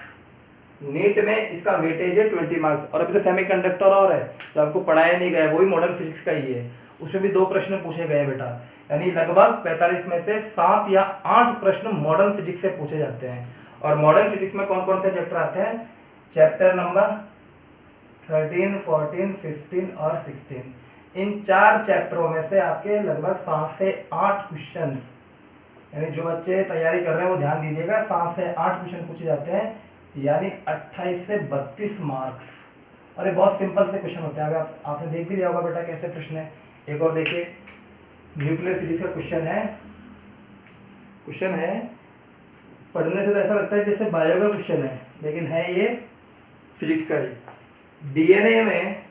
नीट में इसका वेटेज है 20 मार्क्स। और अभी तो सेमीकंडक्टर और है जो आपको पढ़ाया नहीं गया, वही मॉडर्न फिजिक्स का ही है, उसमें भी 2 प्रश्न पूछे गए बेटा, यानी लगभग 45 में से 7 या 8 प्रश्न मॉडर्न फिजिक्स से पूछे जाते हैं। और मॉडर्न फिजिक्स में कौन कौन से चैप्टर आते हैं? चैप्टर नंबर 13, 14, 15 और 16। इन 4 चैप्टरों में से आपके लगभग 7 से 8 क्वेश्चन, यानी जो बच्चे तैयारी कर रहे हैं वो ध्यान दीजिएगा, 7 से 8 क्वेश्चन पूछे जाते हैं, यानी 28 से 32 मार्क्स। और ये बहुत सिंपल से क्वेश्चन होते हैं, आपने देख भी लिया होगा बेटा कैसे प्रश्न है। एक और देखिए, न्यूक्लियर फिजिक्स का क्वेश्चन है, पढ़ने से तो ऐसा लगता है जैसे बायो का क्वेश्चन है, लेकिन है ये फिजिक्स का ही। डीएनए में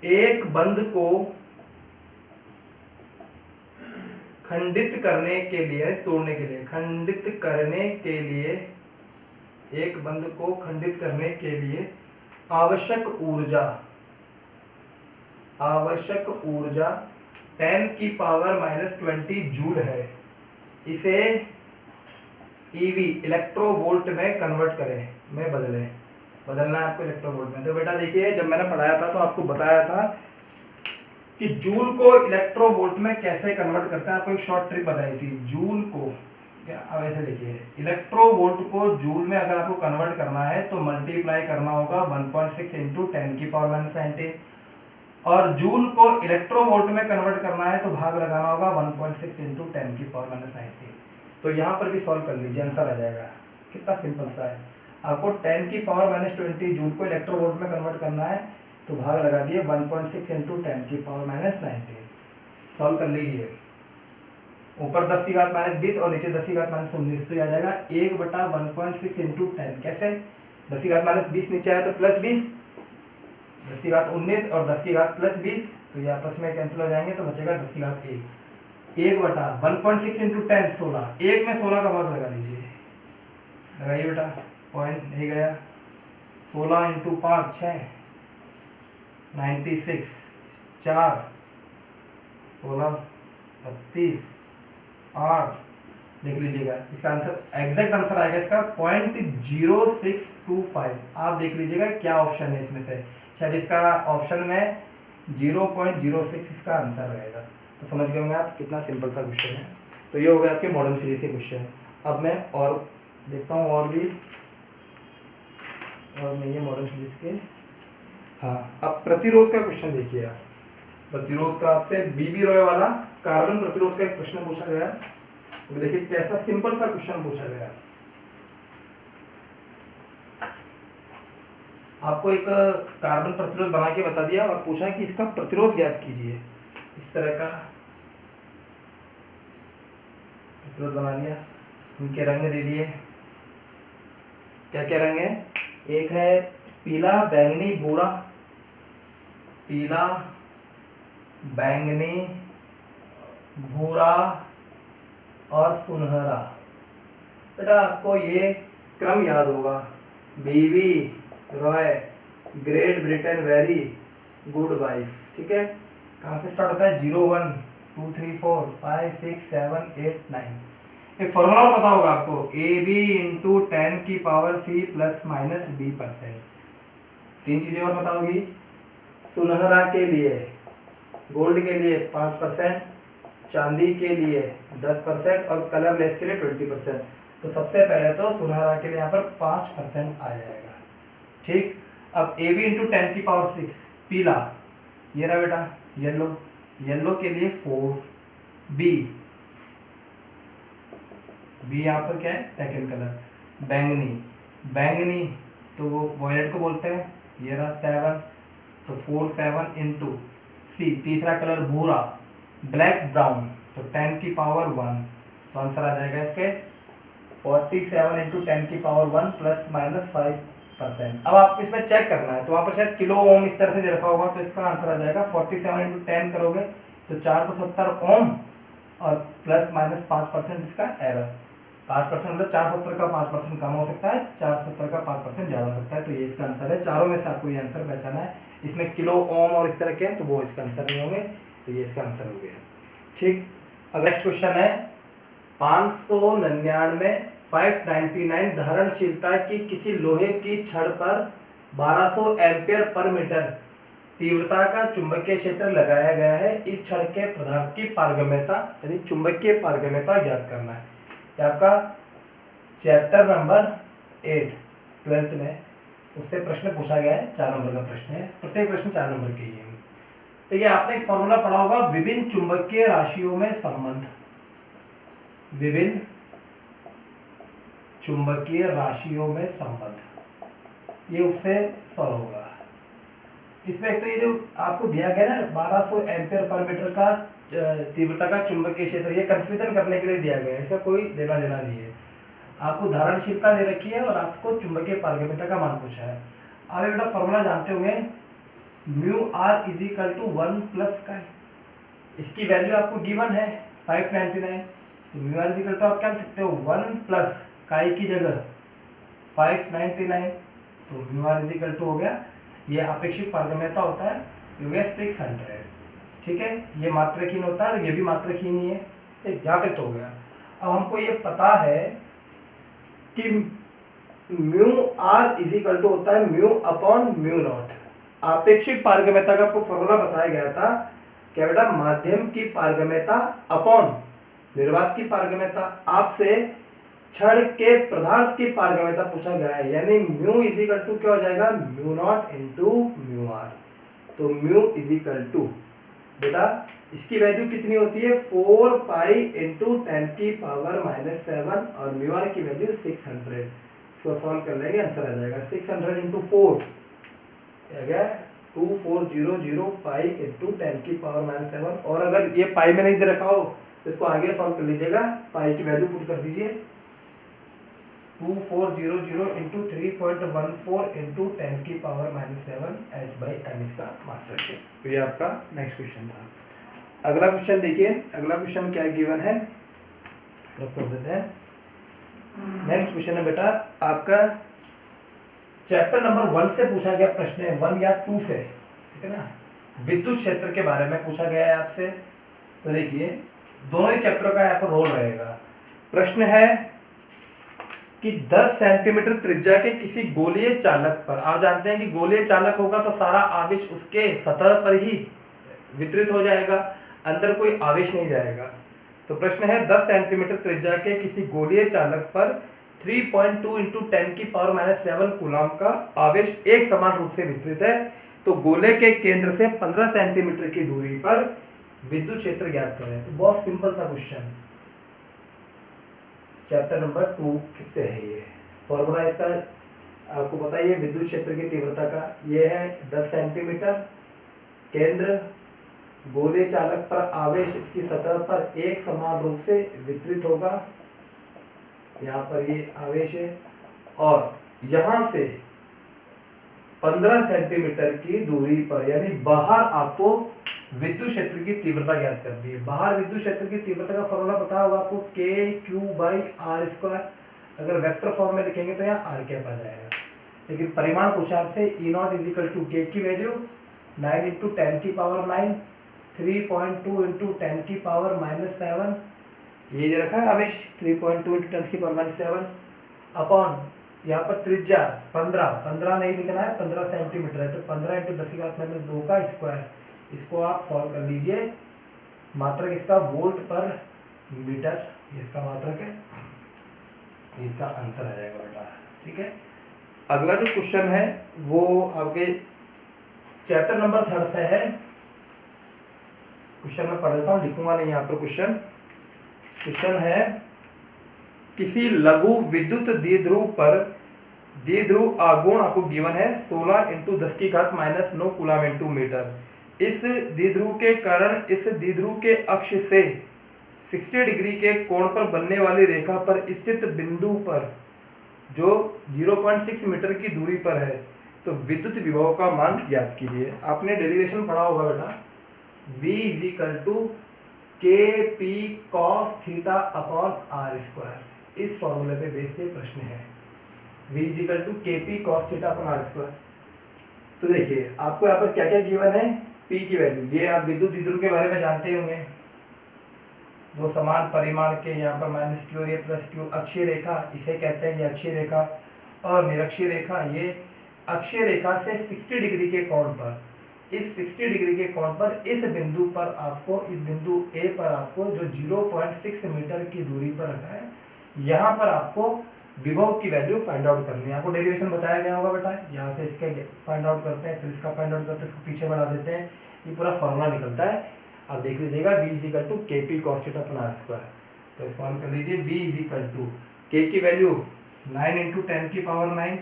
एक बंध को खंडित करने के लिए, तोड़ने के लिए, खंडित करने के लिए, एक बंध को खंडित करने के लिए आवश्यक ऊर्जा 10 की पावर -20 जूल है। इसे ईवी इलेक्ट्रोवोल्ट में कन्वर्ट करें, में बदलना है आपको इलेक्ट्रोवोल्ट में। तो बेटा देखिए, जब मैंने पढ़ाया था तो आपको बताया था कि जूल को इलेक्ट्रोवोल्ट में कैसे कन्वर्ट करते हैं, आपको एक शॉर्ट ट्रिक बताई थी। जूल को क्या, अब ऐसे देखिए, इलेक्ट्रोवोल्ट को जूल में अगर आपको कन्वर्ट करना है तो मल्टीप्लाई करना होगा 1.6 इंटू 10 की पावर -19, और जूल को इलेक्ट्रोवोल्ट में कन्वर्ट करना है तो भाग लगाना होगा 1.6 इंटू 10 की पावर -19। तो यहाँ पर भी सॉल्व कर लीजिए, आंसर आ जाएगा। कितना सिंपल सा है, आपको 10 की पावर -20 जूल को इलेक्ट्रोवोल्ट में कन्वर्ट करना है तो भाग लगा दिए 1.6 इंटू 10 की पावर -19। सॉल्व कर लीजिए, ऊपर 10 की घात -20 और नीचे 10 की घात -19, तो ये आ जाएगा 1/1.6 इंटू 10। कैसे? 10 की घात -20 नीचे आया तो +20, 10 की घात 19 और 10 की घात +20, तो ये आपस में कैंसिल हो जाएंगे, तो बचेगा 10 की घात 1। 1/1.6 इंटू 10 16, 1 में 16 का भाग लगा लीजिए, लगाइए बेटा, पॉइंट नहीं गया। 16 इंटू 5 6, 96, 4, 16, 32, 8, देख लीजिएगा इसका आंसर, एग्जैक्ट आंसर आएगा इसका 0.0625। आप देख लीजिएगा क्या ऑप्शन है इसमें से, शायद इसका ऑप्शन में 0.06 इसका आंसर रहेगा। तो समझ गए होंगे आप कितना सिंपल सा क्वेश्चन है। तो ये हो गया आपके मॉडर्न फिजिक्स के क्वेश्चन। अब मैं और देखता हूँ, और नहीं है मॉडर्न फिजिक्स के। हाँ, अब प्रतिरोध का क्वेश्चन देखिए आप। प्रतिरोध का आपसे बीबी रॉय वाला कार्बन प्रतिरोध का एक प्रश्न पूछा गया, तो देखिए कैसा सिंपल सा क्वेश्चन पूछा गया। आपको एक कार्बन प्रतिरोध बना के बता दिया और पूछा कि इसका प्रतिरोध ज्ञात कीजिए। इस तरह का प्रतिरोध बना लिया, इनके रंग दे दिए, क्या क्या रंग है, एक है पीला, बैंगनी, भूरा, पीला, बैंगनी, भूरा और सुनहरा। बेटा आपको ये क्रम याद होगा, B B Roy, great Britain, very good wife, ठीक है। कहाँ से स्टार्ट होता है? 0, 1, 2, 3, 4, 5, 6, 7, 8, 9। एक फॉर्मूला और पता होगा आपको, AB इंटू 10 की power C plus minus B%। 3 चीजें और पता होगी, सुनहरा के लिए, गोल्ड के लिए 5%, चांदी के लिए 10% और कलरलेस के लिए 20%। तो सबसे पहले तो सुनहरा के लिए यहाँ पर 5% आ जाएगा, ठीक। अब AB इंटू 10 की पावर 6, पीला, ये रहा बेटा येलो, येलो के लिए 4, बी यहाँ पर क्या है? Second colour. बैंगनी, बैंगनी तो वो वॉयलेट को बोलते हैं, ये रहा 7, तो 4, 7 इंटू सी। तीसरा कलर भूरा, ब्लैक ब्राउन, तो 10 की पावर 1, तो आंसर आ जाएगा इसके 47 इंटू 10 की पावर 1 प्लस माइनस 5%। अब आपको इसमें चेक करना है, तो वहाँ पर शायद किलो ओम इस तरह से दे रखा होगा, तो इसका आंसर आ जाएगा 47 इंटू 10 करोगे तो 470 ओम और प्लस माइनस 5% इसका एरर। 5% मतलब 470 का 5% कम हो सकता है, 470 का 5% ज़्यादा हो सकता है। तो ये इसका आंसर है। चारों में से आपको ये आंसर पहचाना है। इसमें किलो, ओम और इस तरह के हैं तो वो इसका आंसर नहीं होंगे, तो ये इसका आंसर हो गया। ठीक, अब नेक्स्ट क्वेश्चन है 599 599 धारणशीलता की किसी लोहे की छड़ पर 1200 एम्पियर पर मीटर तीव्रता का चुंबकीय क्षेत्र लगाया गया है। इस छड़ के पदार्थ की पारगम्यता यानी चुंबकीय पारगम्यता ज्ञात करना है। ये आपका चैप्टर नंबर 8 12th में उससे प्रश्न पूछा गया है। 4 नंबर का प्रश्न है, प्रत्येक प्रश्न 4 नंबर के ही है। तो ये आपने एक फॉर्मूला पढ़ा होगा, विभिन्न चुंबकीय राशियों में संबंध, विभिन्न चुंबकीय राशियों में संबंध, ये उससे सॉल्व होगा। इसमें एक तो ये जो आपको दिया गया ना 1200 एम्पियर पर मीटर का तीव्रता का चुंबकीय क्षेत्र, ये कंफ्यूजन करने के लिए दिया गया है, इसका कोई लेना देना नहीं है। आपको धारणशीलता दे रखी है और आपको चुंबकीय पारगम्यता का मान पूछा है। आप ये बेटा फॉर्मूला जानते होंगे, mu R is equal to 1 plus chi. इसकी वैल्यू आपको गिवन है 599, तो mu R is equal to आप क्या लिख सकते हो 1 प्लस काई की जगह 599, तो mu R is equal to हो गया, ये अपेक्षित पारगम्यता होता है, ये हो गया 600। ठीक है, ये मात्रहीन होता है और ये भी मात्रहीन ही है। ठीक, यहाँ तक तो हो गया। अब हमको ये पता है कि mu R is equal to होता है म्यू अपॉन म्यू नॉट। आपेक्षिक पारगम्यता का आपको फॉर्मूला बताया गया था, क्या बेटा, माध्यम की पारगम्यता अपॉन निर्वात की पारगम्यता। आपसे छड़ के पदार्थ की पारगम्यता पूछा गया है, यानी म्यू इज इक्वल टू क्या हो जाएगा, mu naught into mu R. तो म्यू इज इक्वल टू बेटा इसकी वैल्यू कितनी होती है 4 पाई इंटू 10 की पावर -7 और म्यू आर की वैल्यू 600। इसको सॉल्व कर लेंगे, आंसर आ जाएगा 600 इंटू 4 क्या गया 2400 पाई इंटू 10 की पावर -7। और अगर ये पाई में नहीं दे रखा हो तो इसको आगे सॉल्व कर लीजिएगा, पाई की वैल्यू पुट कर दीजिए 2400 इंटू 3.14 इंटू 10 की पावर -7 h/m इसका मात्रक है। तो ये आपका नेक्स्ट क्वेश्चन था। अगला क्वेश्चन देखिए, अगला क्वेश्चन क्या गिवन है, कर देते हैं। नेक्स्ट क्वेश्चन है बेटा आपका चैप्टर नंबर 1 से पूछा गया प्रश्न है, 1 या 2 से, ठीक है ना, विद्युत क्षेत्र के बारे में पूछा गया है आपसे। तो देखिए दोनों ही चैप्टर का यहाँ पर रोल रहेगा। प्रश्न है कि 10 सेंटीमीटर त्रिज्या के किसी गोलीय चालक पर, आप जानते हैं कि गोलीय चालक होगा तो सारा आवेश उसके सतह पर ही वितरित हो जाएगा, अंदर कोई आवेश नहीं जाएगा। तो प्रश्न है 10 सेंटीमीटर त्रिज्या के किसी गोलीय चालक पर 3.2 इंटू 10 की पावर -7 कूलम का आवेश एक समान रूप से वितरित है, तो गोले के केंद्र से 15 सेंटीमीटर की दूरी पर विद्युत क्षेत्र ज्ञात करें। तो बहुत सिंपल सा क्वेश्चन, चैप्टर नंबर 2 से है ये। फॉर्मूला इसका आपको पता ही है, विद्युत क्षेत्र की तीव्रता का ये है 10 सेंटीमीटर, केंद्र गोले चालक पर आवेश इसकी सतह पर एक समान रूप से वितरित होगा, यहाँ पर ये आवेश है, और यहाँ से 15 सेंटीमीटर की दूरी पर यानी बाहर आपको विद्युत क्षेत्र की तीव्रता ज्ञात करनी है। बाहर विद्युत क्षेत्र की तीव्रता का फॉर्मूला पता होगा आपको, k/q/r²। अगर वेक्टर फॉर्म में लिखेंगे तो यहाँ r कैप आ जाएगा, लेकिन परिमाण पूछा आपसे E0 = k की वैल्यू 9 इंटू 10 की पावर 9, 3.2 इंटू 10 की पावर -7, ये दे रखा है आवेश 3.2 इंटू 10 की पावर -7 अपॉन यहाँ पर त्रिज्या 15 नहीं लिखना है, 15 सेंटीमीटर है, तो 15 इंटू 10⁻² का स्क्वायर। इसको आप सॉल्व कर लीजिए, मात्रक इसका वोल्ट पर मीटर, इसका मात्रक है, इसका आंसर आ जाएगा बेटा। ठीक है, अगला जो क्वेश्चन है वो आपके चैप्टर नंबर 3 से है। क्वेश्चन मैं पढ़ देता हूँ, लिखूंगा नहीं यहाँ पर। क्वेश्चन है किसी लघु विद्युत द्विध्रुव पर द्विध्रुव आघूर्ण आपको गिवन है 16 इंटू 10⁻⁹ कूलम इंटू मीटर। इस द्विध्रुव के कारण इस द्विध्रुव के अक्ष से 60 डिग्री के कोण पर बनने वाली रेखा पर स्थित बिंदु पर जो 0.6 मीटर की दूरी पर है, तो विद्युत विभव का मान ज्ञात कीजिए। आपने डेरिवेशन पढ़ा होगा बेटा, V = KP cos θ/r²। इस फॉर्मूले पे बेस पे प्रश्न है। v is equal to K P cos theta upon R square. तो देखिए आपको यहाँ पर क्या क्या गिवन है, p की वैल्यू, ये आप विद्युत द्विध्रुव के बारे में जानते होंगे, दो समान परिमाण के यहाँ पर माइनस क्यू और ये प्लस क्यू, अक्षीय रेखा इसे कहते हैं, ये अक्षीय रेखा, और निरक्षीय रेखा, ये अक्षीय रेखा से 60 डिग्री के कोण पर, इस 60 डिग्री के कोण पर इस बिंदु पर आपको, इस बिंदु ए पर आपको जो 0.6 मीटर की दूरी पर रखा है, यहाँ पर आपको विभव की वैल्यू फाइंड आउट करनी है। आपको डेरिवेशन बताया गया होगा बेटा, यहाँ से इसके फाइंड आउट करते हैं, फिर इसका फाइंड आउट करते हैं, इसको पीछे बढ़ा देते हैं, ये पूरा फॉर्मूला निकलता है। आप देख लीजिएगा v is equal to K P cos theta upon R square. तो इसको हल कर लीजिए, v इजिकल टू के की वैल्यू 9 इंटू 10 की पावर 9,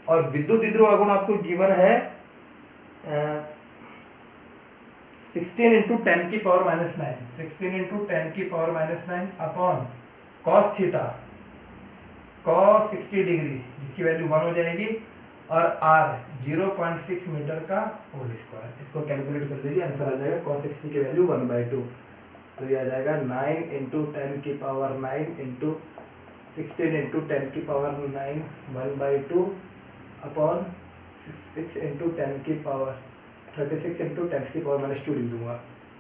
और विद्युत द्विध्रुव आघूर्ण आपको गिवन है 16 इंटू 10 की पावर माइनस 9, 16 इंटू 10 की power minus 9 upon cos theta, cos 60 degree जिसकी वैल्यू 1 हो जाएगी, और r 0.6 मीटर का होल स्क्वायर। इसको कैलकुलेट कर लीजिए, आंसर आ जाएगा cos 60 की वैल्यू 1/2। तो ये आ जाएगा 9 इंटू 10 की पावर 9 इंटू 16 इंटू 10 की पावर 9 1/2 अपॉन 6 इंटू 10 की पावर 36 इंटू 10 की पावर -2 लिख दूंगा।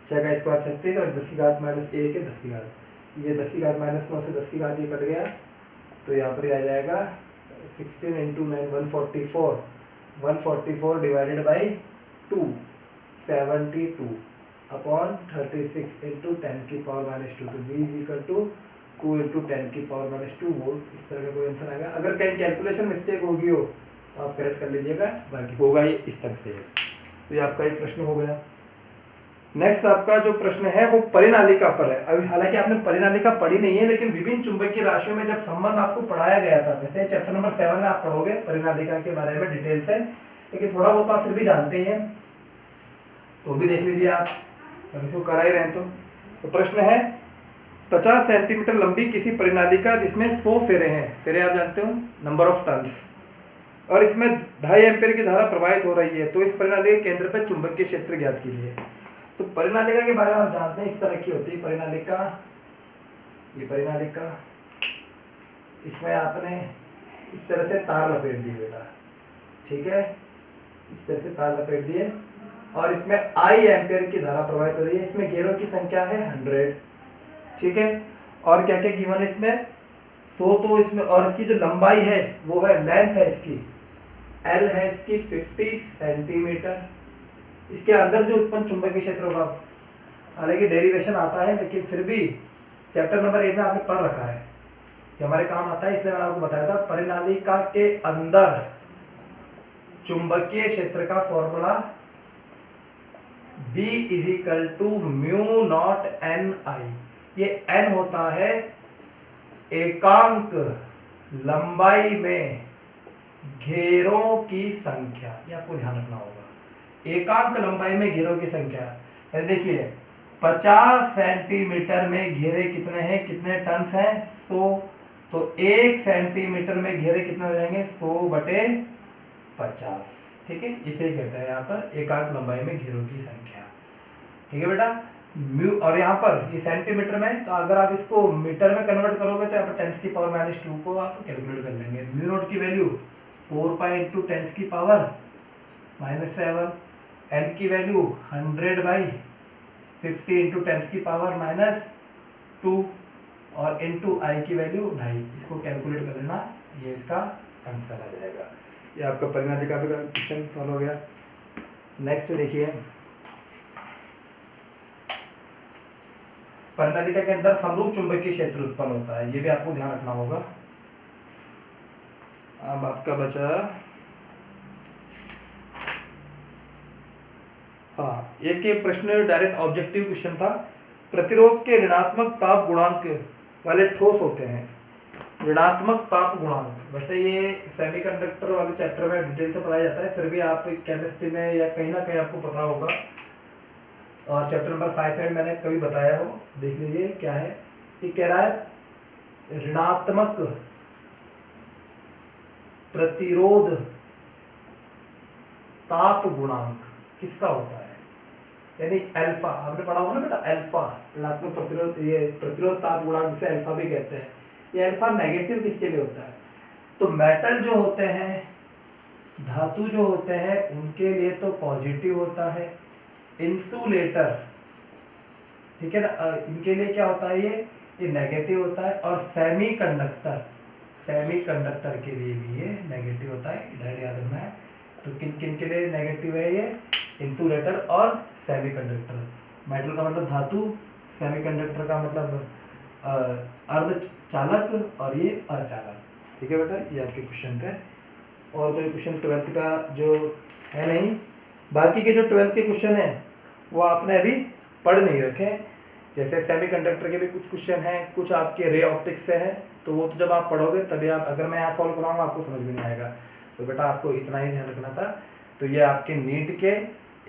6 का स्क्वायर 36 और 10 की घात -1 है 10 की घात, ये 10 की घात -9 से 10 की घात ये कट गया, तो यहाँ पर आ जाएगा 16 into 9 144, 144 divided by 2 72 upon 36 into 10 की पावर -2। तो v is equal to 2 into 10 की पावर -2 वोल्ट। इस तरह का कोई आंसर आएगा। अगर कहीं कैलकुलेशन मिस्टेक होगी हो तो आप करेक्ट कर लीजिएगा, बाकी होगा ये इस तरह से। तो ये आपका एक प्रश्न हो गया। नेक्स्ट आपका जो प्रश्न है वो परिनालिका पर है। अभी हालांकि आपने परिनालिका पढ़ी नहीं है, लेकिन विभिन्न चुंबकीय राशियों में जब संबंध आपको पढ़ाया गया था, वैसे चैप्टर नंबर 7 में आप पढ़ोगे परिनालिका के बारे में डिटेल से, लेकिन थोड़ा बहुत आप फिर भी जानते हैं तो भी देख लीजिए आप, अभी इसको करा ही रहे तो प्रश्न है 50 सेंटीमीटर लंबी किसी परिनालिका जिसमें 100 फेरे हैं, फेरे आप जानते हो नंबर ऑफ टर्न्स, और इसमें 2.5 एम्पीयर की धारा प्रवाहित हो रही है, तो इस परिनालिका के केंद्र पर चुंबकीय क्षेत्र ज्ञात कीजिए। तो परिनालिका के बारे में आप जानते हैं इस तरह की होती है परिनालिका, ये परिनालिका, इसमें आपने इस तरह से तार लपेट दिए बेटा, ठीक है, इस तरह से तार लपेट दिए, और इसमें I एम्पीयर की धारा प्रवाहित हो रही है, इसमें घेरों की संख्या है 100, ठीक है, और क्या क्या गिवन है इसमें 100, तो इसमें, और इसकी जो लंबाई है वो है, लेंथ है इसकी L है इसकी 50 सेंटीमीटर। इसके अंदर जो उत्पन्न चुंबकीय क्षेत्र होगा, हालांकि डेरिवेशन आता है लेकिन फिर भी चैप्टर नंबर 8 में आपने पढ़ रखा है कि हमारे काम आता है, इसलिए मैंने आपको बताया था परिनालिका के अंदर चुंबकीय क्षेत्र का formula B equal to mu nought N I. ये n होता है एकांक लंबाई में घेरों की संख्या, ये आपको ध्यान रखना होगा, एकांक लंबाई में घेरों की संख्या। देखिए 50 सेंटीमीटर में घेरे कितने हैं, कितने टन्स हैं 100, तो 1 सेंटीमीटर में घेरे कितने हो जाएंगे 100/50, ठीक है, इसे कहते हैं यहाँ पर एकांक लंबाई में घेरों की संख्या, ठीक है बेटा। म्यू, और यहाँ पर ये सेंटीमीटर में, तो अगर आप इसको मीटर में कन्वर्ट करोगे तो यहाँ पर 10 की पावर -2 को आप कैलकुलेट कर लेंगे। म्यू नोट की वैल्यू 4 पाई इंटू 10 की पावर -7, n की वैल्यू 100/50 इंटू 10 की पावर -2, और इंटू आई की वैल्यू 2.5, इसको कैलकुलेट कर लेना, ये इसका आंसर आ जाएगा। ये आपका परिनालिका का क्वेश्चन सॉल्व हो गया। नेक्स्ट देखिए, परिनालिका के अंदर समरूप चुंबकीय क्षेत्र उत्पन्न होता है, ये भी आपको ध्यान रखना होगा। अब आपका बचा, हाँ, एक ये प्रश्न डायरेक्ट ऑब्जेक्टिव क्वेश्चन था, प्रतिरोध के ऋणात्मक ताप गुणांक वाले ठोस होते हैं, ऋणात्मक ताप गुणांक, वैसे ये सेमीकंडक्टर वाले चैप्टर में डिटेल से पढ़ाया जाता है, फिर भी आप केमिस्ट्री में या कहीं ना कहीं आपको पता होगा, और चैप्टर नंबर 5 में मैंने कभी बताया हो, देख लीजिए क्या है। ये कह रहा है ऋणात्मक प्रतिरोध ताप गुणांक किसका होता है, यानी अल्फा, आपने पढ़ा होगा ना बेटा, अल्फा ऋणात्मक प्रतिरोध, ये प्रतिरोध ताप गुणांक जिसे अल्फा भी कहते हैं, ये अल्फा नेगेटिव किसके लिए होता है? तो मेटल जो होते हैं, धातु जो होते हैं, उनके लिए तो पॉजिटिव होता है। इंसुलेटर, ठीक है ना, इनके लिए क्या होता है, ये नेगेटिव होता है। और सेमीकंडक्टर, सेमीकंडक्टर के लिए भी ये नेगेटिव होता है, इधर याद रखना है। तो किन किन के लिए नेगेटिव है ये? इंसुलेटर और सेमीकंडक्टर। मेटल का मतलब धातु, सेमीकंडक्टर का मतलब अर्धचालक, और ये अर्धचालक। ठीक है बेटा, ये आपके क्वेश्चन थे। और कोई क्वेश्चन 12th का जो है नहीं, बाकी के जो 12th के क्वेश्चन हैं वो आपने अभी पढ़ नहीं रखे। जैसे सेमीकंडक्टर के भी कुछ क्वेश्चन हैं, कुछ आपके रे ऑप्टिक्स से हैं, तो वो तो जब आप पढ़ोगे तभी आप, अगर मैं यहाँ सॉल्व कराऊंगा आपको समझ में नहीं आएगा। तो बेटा आपको इतना ही ध्यान रखना था। तो ये आपके नीट के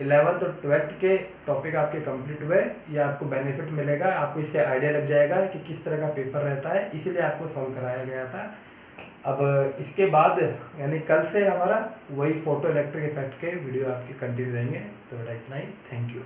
11th और 12th के टॉपिक आपके कंप्लीट हुए। ये आपको बेनिफिट मिलेगा, आपको इससे आइडिया लग जाएगा कि किस तरह का पेपर रहता है, इसीलिए आपको सॉल्व कराया गया था। अब इसके बाद यानी कल से हमारा वही फोटो इलेक्ट्रिक इफेक्ट के वीडियो आपके कंटिन्यू रहेंगे। तो बेटा इतना ही, थैंक यू।